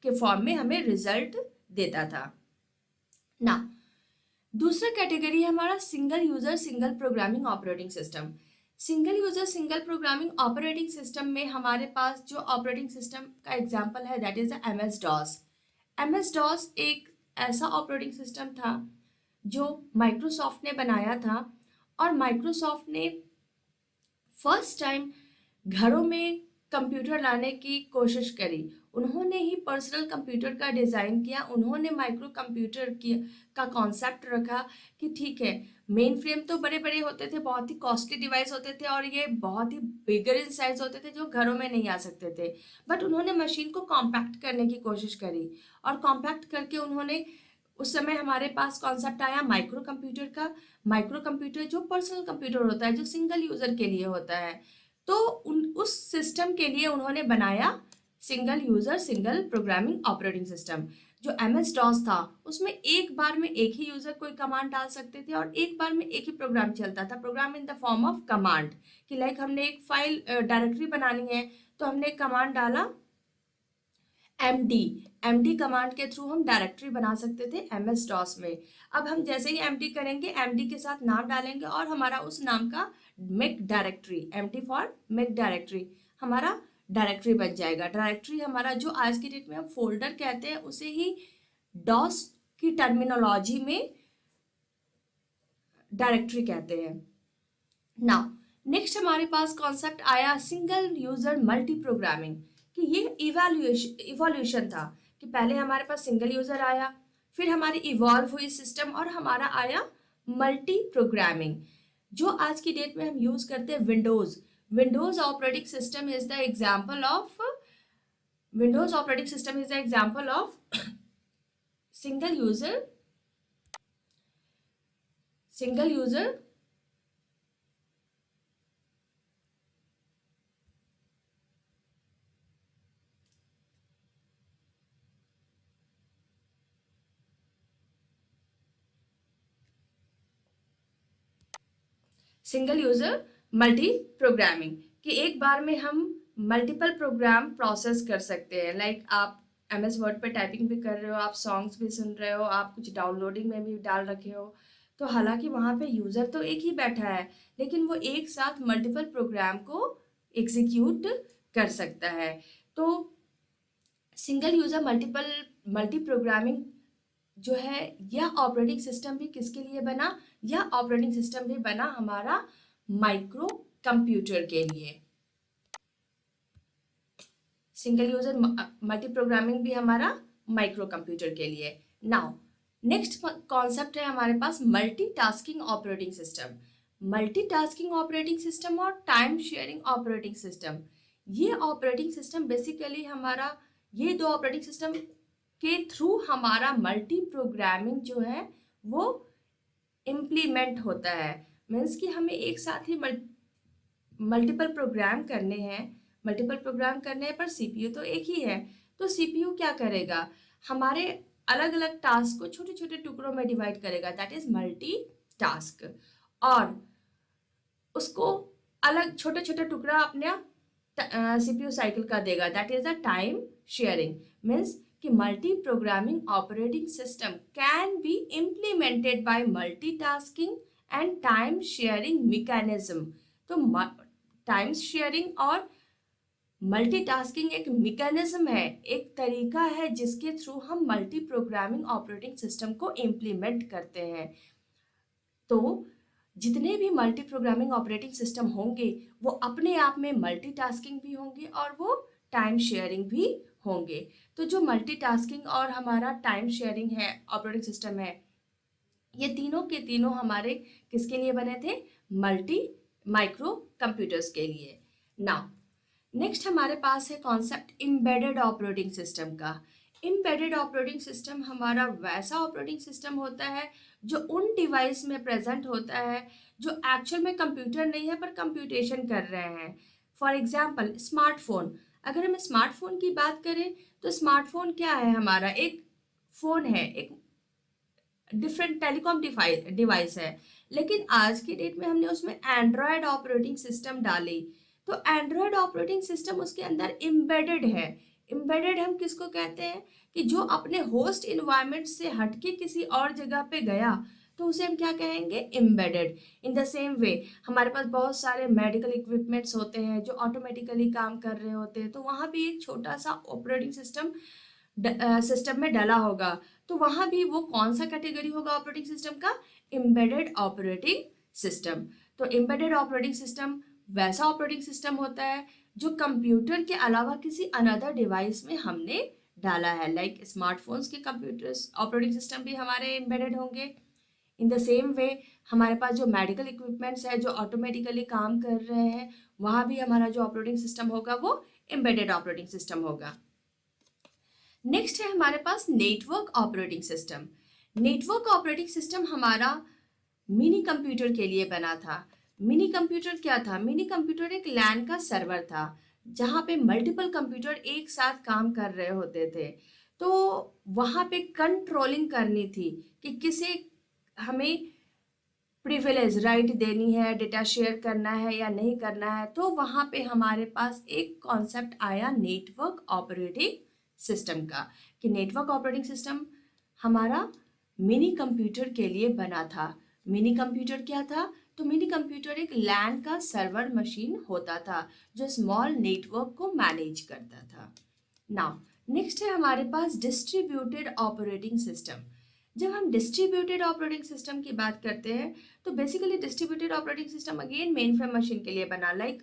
के फॉर्म में हमें रिजल्ट देता था ना। दूसरा कैटेगरी है हमारा single user single programming operating system. Single user single programming operating system में हमारे पास जो ऑपरेटिंग सिस्टम का एग्जांपल है that is MS DOS. MS DOS एक ऐसा ऑपरेटिंग सिस्टम था जो माइक्रोसॉफ्ट ने बनाया था, और माइक्रोसॉफ्ट ने फर्स्ट टाइम घरों में कंप्यूटर लाने की कोशिश करी। उन्होंने ही पर्सनल कंप्यूटर का डिज़ाइन किया, उन्होंने माइक्रो कंप्यूटर की का कॉन्सेप्ट रखा कि ठीक है, मेन फ्रेम तो बड़े बड़े होते थे, बहुत ही कॉस्टली डिवाइस होते थे, और ये बहुत ही बिगर इन साइज होते थे जो घरों में नहीं आ सकते थे। बट उन्होंने मशीन को कॉम्पैक्ट करने की कोशिश करी, और कॉम्पैक्ट करके उन्होंने उस समय हमारे पास कॉन्सेप्ट आया माइक्रो कंप्यूटर का। माइक्रो कंप्यूटर जो पर्सनल कंप्यूटर होता है, जो सिंगल यूज़र के लिए होता है। तो उस सिस्टम के लिए उन्होंने बनाया single user single programming operating system. जो MS डॉस था उसमें एक बार में एक ही यूज़र कोई कमांड डाल सकते थे, और एक बार में एक ही प्रोग्राम चलता था, program in the form of command. कि लाइक हमने एक फाइल डायरेक्टरी बनानी है, तो हमने एक कमांड डाला MD कमांड के थ्रू हम डायरेक्टरी बना सकते थे MS डॉस में। अब हम जैसे ही MD करेंगे, MD के साथ नाम डालेंगे, और हमारा उस नाम का make directory, MD for make directory, हमारा डायरेक्टरी बन जाएगा। डायरेक्टरी हमारा जो आज की डेट में हम फोल्डर कहते हैं, उसे ही डॉस की टर्मिनोलॉजी में डायरेक्टरी कहते हैं। नाउ नेक्स्ट हमारे पास कॉन्सेप्ट आया सिंगल यूजर मल्टी प्रोग्रामिंग, कि ये इवोल्यूशन था कि पहले हमारे पास सिंगल यूजर आया, फिर हमारी इवॉल्व हुई सिस्टम और हमारा आया मल्टी प्रोग्रामिंग, जो आज की डेट में हम यूज करते हैं Windows. Windows operating system is the example of Windows operating system is the example of single user single user single user multi programming, कि एक बार में हम मल्टीपल प्रोग्राम प्रोसेस कर सकते हैं। लाइक आप MS वर्ड पे टाइपिंग भी कर रहे हो, आप सॉन्ग्स भी सुन रहे हो, आप कुछ डाउनलोडिंग में भी डाल रखे हो, तो हालांकि वहाँ पे यूज़र तो एक ही बैठा है, लेकिन वो एक साथ मल्टीपल प्रोग्राम को एग्जीक्यूट कर सकता है। तो सिंगल यूज़र मल्टी प्रोग्रामिंग जो है, यह ऑपरेटिंग सिस्टम भी किसके लिए बना? यह ऑपरेटिंग सिस्टम भी बना हमारा माइक्रो कंप्यूटर के लिए। सिंगल यूजर मल्टी प्रोग्रामिंग भी हमारा माइक्रो कंप्यूटर के लिए। नाउ नेक्स्ट कॉन्सेप्ट है हमारे पास multitasking operating system. Multitasking operating system और टाइम शेयरिंग ऑपरेटिंग सिस्टम, ये ऑपरेटिंग सिस्टम बेसिकली हमारा, ये दो ऑपरेटिंग सिस्टम के थ्रू हमारा मल्टी प्रोग्रामिंग जो है वो इम्प्लीमेंट होता है। मीन्स कि हमें एक साथ ही मल्टीपल प्रोग्राम करने हैं, मल्टीपल प्रोग्राम करने हैं, पर सीपीयू तो एक ही है। तो सीपीयू क्या करेगा? हमारे अलग अलग टास्क को छोटे छोटे टुकड़ों में डिवाइड करेगा, दैट इज मल्टी टास्क, और उसको अलग छोटे छोटे टुकड़ा अपने सीपीयू साइकिल का देगा, that is the time sharing. Means कि multi programming operating system can be implemented by multitasking and time sharing mechanism. तो टाइम शेयरिंग और मल्टीटास्किंग एक मैकेनिज्म है, एक तरीका है जिसके थ्रू हम मल्टी प्रोग्रामिंग ऑपरेटिंग सिस्टम को इम्प्लीमेंट करते हैं। तो जितने भी मल्टी प्रोग्रामिंग ऑपरेटिंग सिस्टम होंगे वो अपने आप में मल्टीटास्किंग भी होंगे और वो टाइम शेयरिंग भी होंगे। तो जो मल्टीटास्किंग और हमारा टाइम शेयरिंग है ऑपरेटिंग सिस्टम है, ये तीनों के तीनों हमारे किसके लिए बने थे? मल्टी माइक्रो कंप्यूटर्स के लिए। नाउ नेक्स्ट हमारे पास है कॉन्सेप्ट एम्बेडेड ऑपरेटिंग सिस्टम का। एम्बेडेड ऑपरेटिंग सिस्टम हमारा वैसा ऑपरेटिंग सिस्टम होता है जो उन डिवाइस में प्रेजेंट होता है जो एक्चुअल में कंप्यूटर नहीं है पर कंप्यूटेशन कर रहे हैं। फॉर एग्जांपल स्मार्टफोन, अगर हम स्मार्टफोन की बात करें तो स्मार्टफोन क्या है? हमारा एक फ़ोन है, एक डिफरेंट टेलीकॉम डिवाइस है, लेकिन आज की डेट में हमने उसमें एंड्रॉयड ऑपरेटिंग सिस्टम डाली, तो एंड्रॉयड ऑपरेटिंग सिस्टम उसके अंदर एम्बेडेड है। एम्बेडेड हम किसको कहते हैं? कि जो अपने होस्ट इन्वायरमेंट से हटके किसी और जगह पे गया तो उसे हम क्या कहेंगे? Embedded. In the same way हमारे पास बहुत सारे मेडिकल इक्विपमेंट्स होते हैं जो ऑटोमेटिकली काम कर रहे होते हैं, तो वहाँ भी एक छोटा सा ऑपरेटिंग सिस्टम में डला होगा, तो वहां भी वो कौन सा कैटेगरी होगा ऑपरेटिंग सिस्टम का? Embedded operating system. तो एम्बेडेड ऑपरेटिंग सिस्टम वैसा ऑपरेटिंग सिस्टम होता है जो कंप्यूटर के अलावा किसी अनदर डिवाइस में हमने डाला है। लाइक स्मार्टफोन्स के कंप्यूटर्स ऑपरेटिंग सिस्टम भी हमारे एम्बेडेड होंगे। इन द सेम वे हमारे पास जो मेडिकल इक्विपमेंट्स है जो ऑटोमेटिकली काम कर रहे हैं, वहां भी हमारा जो ऑपरेटिंग सिस्टम होगा वो एम्बेडेड ऑपरेटिंग सिस्टम होगा। नेक्स्ट है हमारे पास network operating system. Network operating system हमारा मिनी कंप्यूटर के लिए बना था। मिनी कंप्यूटर क्या था? मिनी कंप्यूटर एक लैन का सर्वर था जहाँ पे मल्टीपल कंप्यूटर एक साथ काम कर रहे होते थे। तो वहाँ पे कंट्रोलिंग करनी थी कि किसे हमें प्रिविलेज राइट देनी है, डेटा शेयर करना है या नहीं करना है। तो वहाँ पे हमारे पास एक कॉन्सेप्ट आया नेटवर्क ऑपरेटिंग सिस्टम का, कि नेटवर्क ऑपरेटिंग सिस्टम हमारा मिनी कंप्यूटर के लिए बना था। मिनी कंप्यूटर क्या था? तो मिनी कंप्यूटर एक लैन का सर्वर मशीन होता था जो स्मॉल नेटवर्क को मैनेज करता था। नाउ नेक्स्ट है हमारे पास डिस्ट्रीब्यूटेड ऑपरेटिंग सिस्टम। जब हम डिस्ट्रीब्यूटेड ऑपरेटिंग सिस्टम की बात करते हैं तो basically distributed operating system again main frame machine के लिए बना, लाइक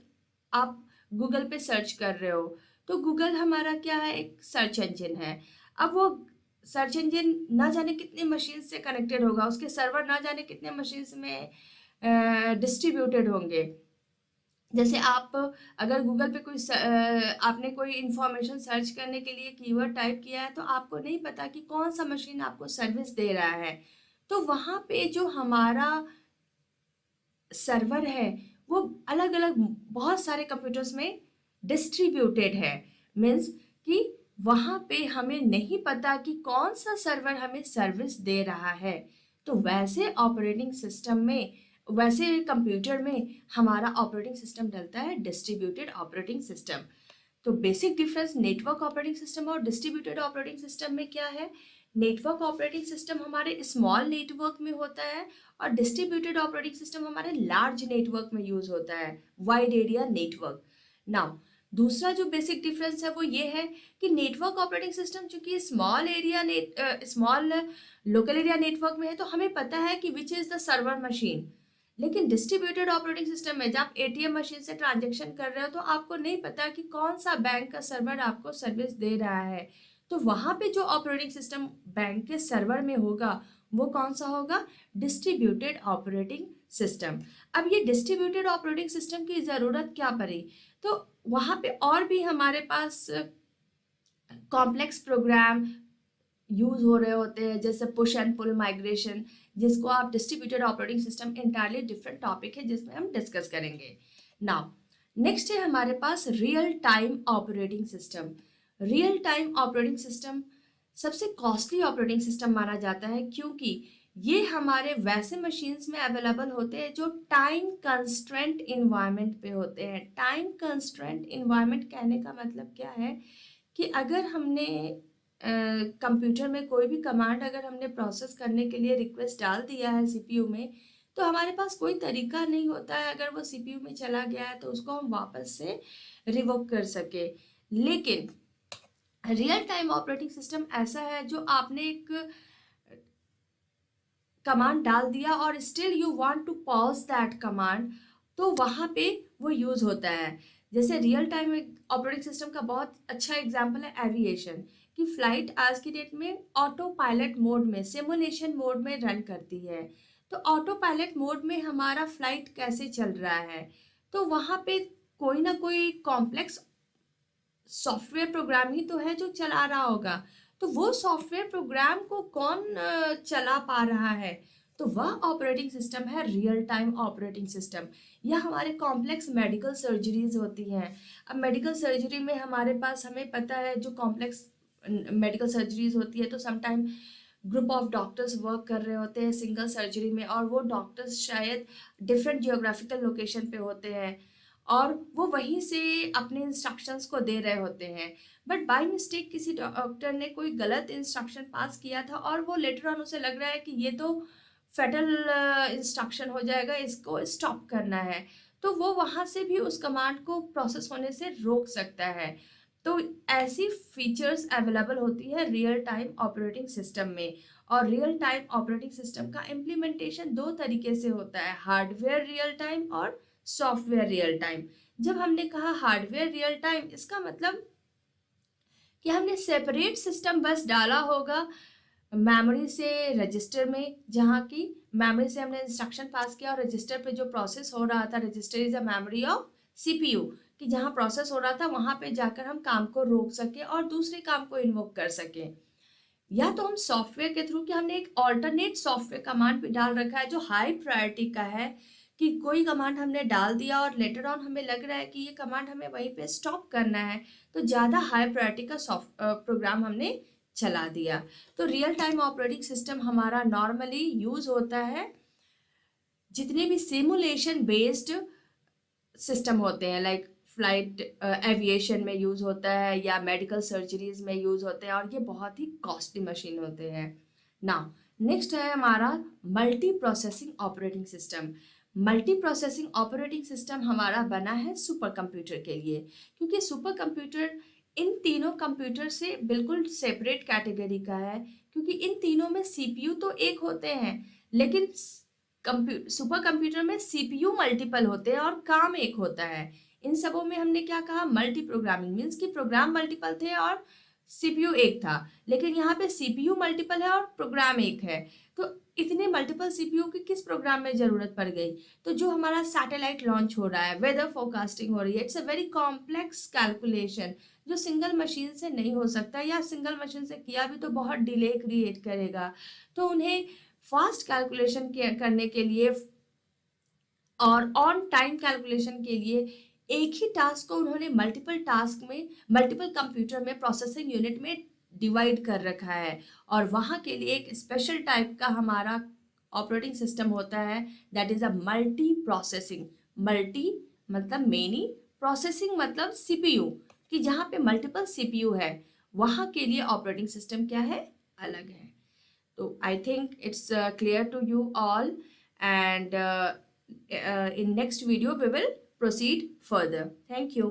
आप गूगल पे सर्च कर रहे हो तो गूगल हमारा क्या है, एक सर्च इंजन है। अब वो सर्च इंजन ना जाने कितने मशीन से कनेक्टेड होगा, उसके सर्वर ना जाने कितने मशीन में डिस्ट्रीब्यूटेड होंगे। जैसे आप अगर गूगल पे आपने कोई इंफॉर्मेशन सर्च करने के लिए कीवर्ड टाइप किया है तो आपको नहीं पता कि कौन सा मशीन आपको सर्विस दे रहा है, तो वहाँ पे जो हमारा सर्वर है वो अलग अलग बहुत सारे कंप्यूटर्स में डिस्ट्रीब्यूटेड है। मीन्स कि वहाँ पे हमें नहीं पता कि कौन सा सर्वर हमें सर्विस दे रहा है। तो वैसे कंप्यूटर में हमारा ऑपरेटिंग सिस्टम डलता है डिस्ट्रीब्यूटेड ऑपरेटिंग सिस्टम। तो basic difference network operating system और डिस्ट्रीब्यूटेड ऑपरेटिंग सिस्टम में क्या है, नेटवर्क ऑपरेटिंग सिस्टम हमारे स्मॉल नेटवर्क में होता है और डिस्ट्रीब्यूटेड ऑपरेटिंग सिस्टम हमारे लार्ज नेटवर्क में यूज होता है, वाइड एरिया नेटवर्क। नाउ दूसरा जो बेसिक डिफरेंस है वो ये है कि नेटवर्क ऑपरेटिंग सिस्टम चूंकि स्मॉल लोकल एरिया नेटवर्क में है तो हमें पता है कि which is the server machine. लेकिन डिस्ट्रीब्यूटेड ऑपरेटिंग सिस्टम में जब आप एटीएम मशीन से ट्रांजैक्शन कर रहे हो तो आपको नहीं पता कि कौन सा बैंक का सर्वर आपको सर्विस दे रहा है। तो वहाँ पे जो ऑपरेटिंग सिस्टम बैंक के सर्वर में होगा वो कौन सा होगा, डिस्ट्रीब्यूटेड ऑपरेटिंग सिस्टम। अब ये डिस्ट्रीब्यूटेड ऑपरेटिंग सिस्टम की ज़रूरत क्या पड़ी, तो वहाँ पे और भी हमारे पास कॉम्प्लेक्स प्रोग्राम यूज हो रहे होते हैं, जैसे पुश एंड पुल माइग्रेशन, जिसको आप distributed operating system entirely different topic है जिसमें हम डिस्कस करेंगे। नाउ नेक्स्ट है हमारे पास real time operating system. Real time operating system सबसे कॉस्टली ऑपरेटिंग सिस्टम माना जाता है क्योंकि ये हमारे वैसे मशीन्स में अवेलेबल होते हैं जो टाइम कंस्ट्रेंट इन्वायरमेंट पे होते हैं। टाइम कंस्ट्रेंट इन्वायरमेंट कहने का मतलब क्या है कि अगर हमने कंप्यूटर में कोई भी कमांड अगर हमने प्रोसेस करने के लिए रिक्वेस्ट डाल दिया है सीपीयू में, तो हमारे पास कोई तरीका नहीं होता है अगर वो सीपीयू में चला गया है तो उसको हम वापस से रिवोक कर सके। लेकिन रियल टाइम ऑपरेटिंग सिस्टम ऐसा है जो आपने एक कमांड डाल दिया और still you want to pause that command, तो वहाँ पे वो यूज़ होता है। जैसे रियल टाइम ऑपरेटिंग सिस्टम का बहुत अच्छा एग्जांपल है एविएशन की फ्लाइट आज की डेट में ऑटो पायलट मोड में, सिमुलेशन मोड में रन करती है। तो ऑटो पायलट मोड में हमारा फ्लाइट कैसे चल रहा है, तो वहाँ पे कोई ना कोई कॉम्प्लेक्स सॉफ्टवेयर प्रोग्राम ही तो है जो चला रहा होगा। तो वो सॉफ्टवेयर प्रोग्राम को कौन चला पा रहा है, तो वह ऑपरेटिंग सिस्टम है रियल टाइम ऑपरेटिंग सिस्टम। यह हमारे कॉम्प्लेक्स मेडिकल सर्जरीज होती हैं। अब मेडिकल सर्जरी में हमारे पास हमें पता है जो कॉम्प्लेक्स मेडिकल सर्जरीज होती है तो sometime group of doctors work कर रहे होते हैं सिंगल सर्जरी में, और वो डॉक्टर्स शायद डिफरेंट जियोग्राफिकल लोकेशन पे होते हैं और वो वहीं से अपने इंस्ट्रक्शंस को दे रहे होते हैं। बट बाय मिस्टेक किसी डॉक्टर ने कोई गलत इंस्ट्रक्शन पास किया था और वो लेटर ऑन उसे लग रहा है कि ये तो फेटल इंस्ट्रक्शन हो जाएगा, इसको स्टॉप करना है, तो वो वहाँ से भी उस कमांड को प्रोसेस होने से रोक सकता है। तो ऐसी फीचर्स अवेलेबल होती है रियल टाइम ऑपरेटिंग सिस्टम में। और रियल टाइम ऑपरेटिंग सिस्टम का इम्प्लीमेंटेशन दो तरीके से होता है, हार्डवेयर रियल टाइम और सॉफ्टवेयर रियल टाइम। जब हमने कहा हार्डवेयर रियल टाइम, इसका मतलब कि हमने सेपरेट सिस्टम बस डाला होगा मेमोरी से रजिस्टर में, जहाँ की मेमोरी से हमने इंस्ट्रक्शन पास किया और रजिस्टर पे जो प्रोसेस हो रहा था, register is a memory of CPU, कि जहाँ प्रोसेस हो रहा था वहाँ पे जाकर हम काम को रोक सके और दूसरे काम को इन्वोक कर सके। या तो हम सॉफ्टवेयर के थ्रू कि हमने एक ऑल्टरनेट सॉफ्टवेयर कमांड भी डाल रखा है जो हाई प्रायोरिटी का है, कि कोई कमांड हमने डाल दिया और लेटर ऑन हमें लग रहा है कि ये कमांड हमें वहीं पे स्टॉप करना है, तो ज़्यादा हाई प्रायोरिटी का प्रोग्राम हमने चला दिया। तो रियल टाइम ऑपरेटिंग सिस्टम हमारा नॉर्मली यूज होता है जितने भी सिमुलेशन बेस्ड सिस्टम होते हैं, लाइक फ्लाइट एविएशन में यूज़ होता है या मेडिकल सर्जरीज में यूज़ होते हैं, और ये बहुत ही कॉस्टली मशीन होते हैं। नाउ नेक्स्ट है हमारा multi processing operating system. Multi processing operating system हमारा बना है सुपर कंप्यूटर के लिए, क्योंकि सुपर कंप्यूटर इन तीनों कंप्यूटर से बिल्कुल सेपरेट कैटेगरी का है, क्योंकि इन तीनों में सीपीयू तो एक होते हैं, लेकिन सुपर कंप्यूटर में सीपीयू मल्टीपल होते हैं और काम एक होता है। इन सबों में हमने क्या कहा, मल्टी प्रोग्रामिंग मीन्स कि प्रोग्राम मल्टीपल थे और सीपीयू एक था, लेकिन यहाँ पे सीपीयू मल्टीपल है और प्रोग्राम एक है। तो इतने मल्टीपल सीपीयू की किस प्रोग्राम में ज़रूरत पड़ गई? तो जो हमारा सैटेलाइट लॉन्च हो रहा है, वेदर फोरकास्टिंग हो रही है, it's a very complex calculation जो सिंगल मशीन से नहीं हो सकता, या सिंगल मशीन से किया भी तो बहुत डिले क्रिएट करेगा। तो उन्हें फास्ट कैलकुलेशन करने के लिए और ऑन टाइम कैलकुलेशन के लिए एक ही टास्क को उन्होंने मल्टीपल टास्क में, मल्टीपल कंप्यूटर में, प्रोसेसिंग यूनिट में डिवाइड कर रखा है। और वहाँ के लिए एक स्पेशल टाइप का हमारा ऑपरेटिंग सिस्टम होता है, that is a multi processing. Multi मतलब मेनी, प्रोसेसिंग मतलब सीपीयू, कि जहाँ पे मल्टीपल सीपीयू है वहाँ के लिए ऑपरेटिंग सिस्टम क्या है, अलग है। So I think it's clear to you all, and in next video we will proceed further. Thank you.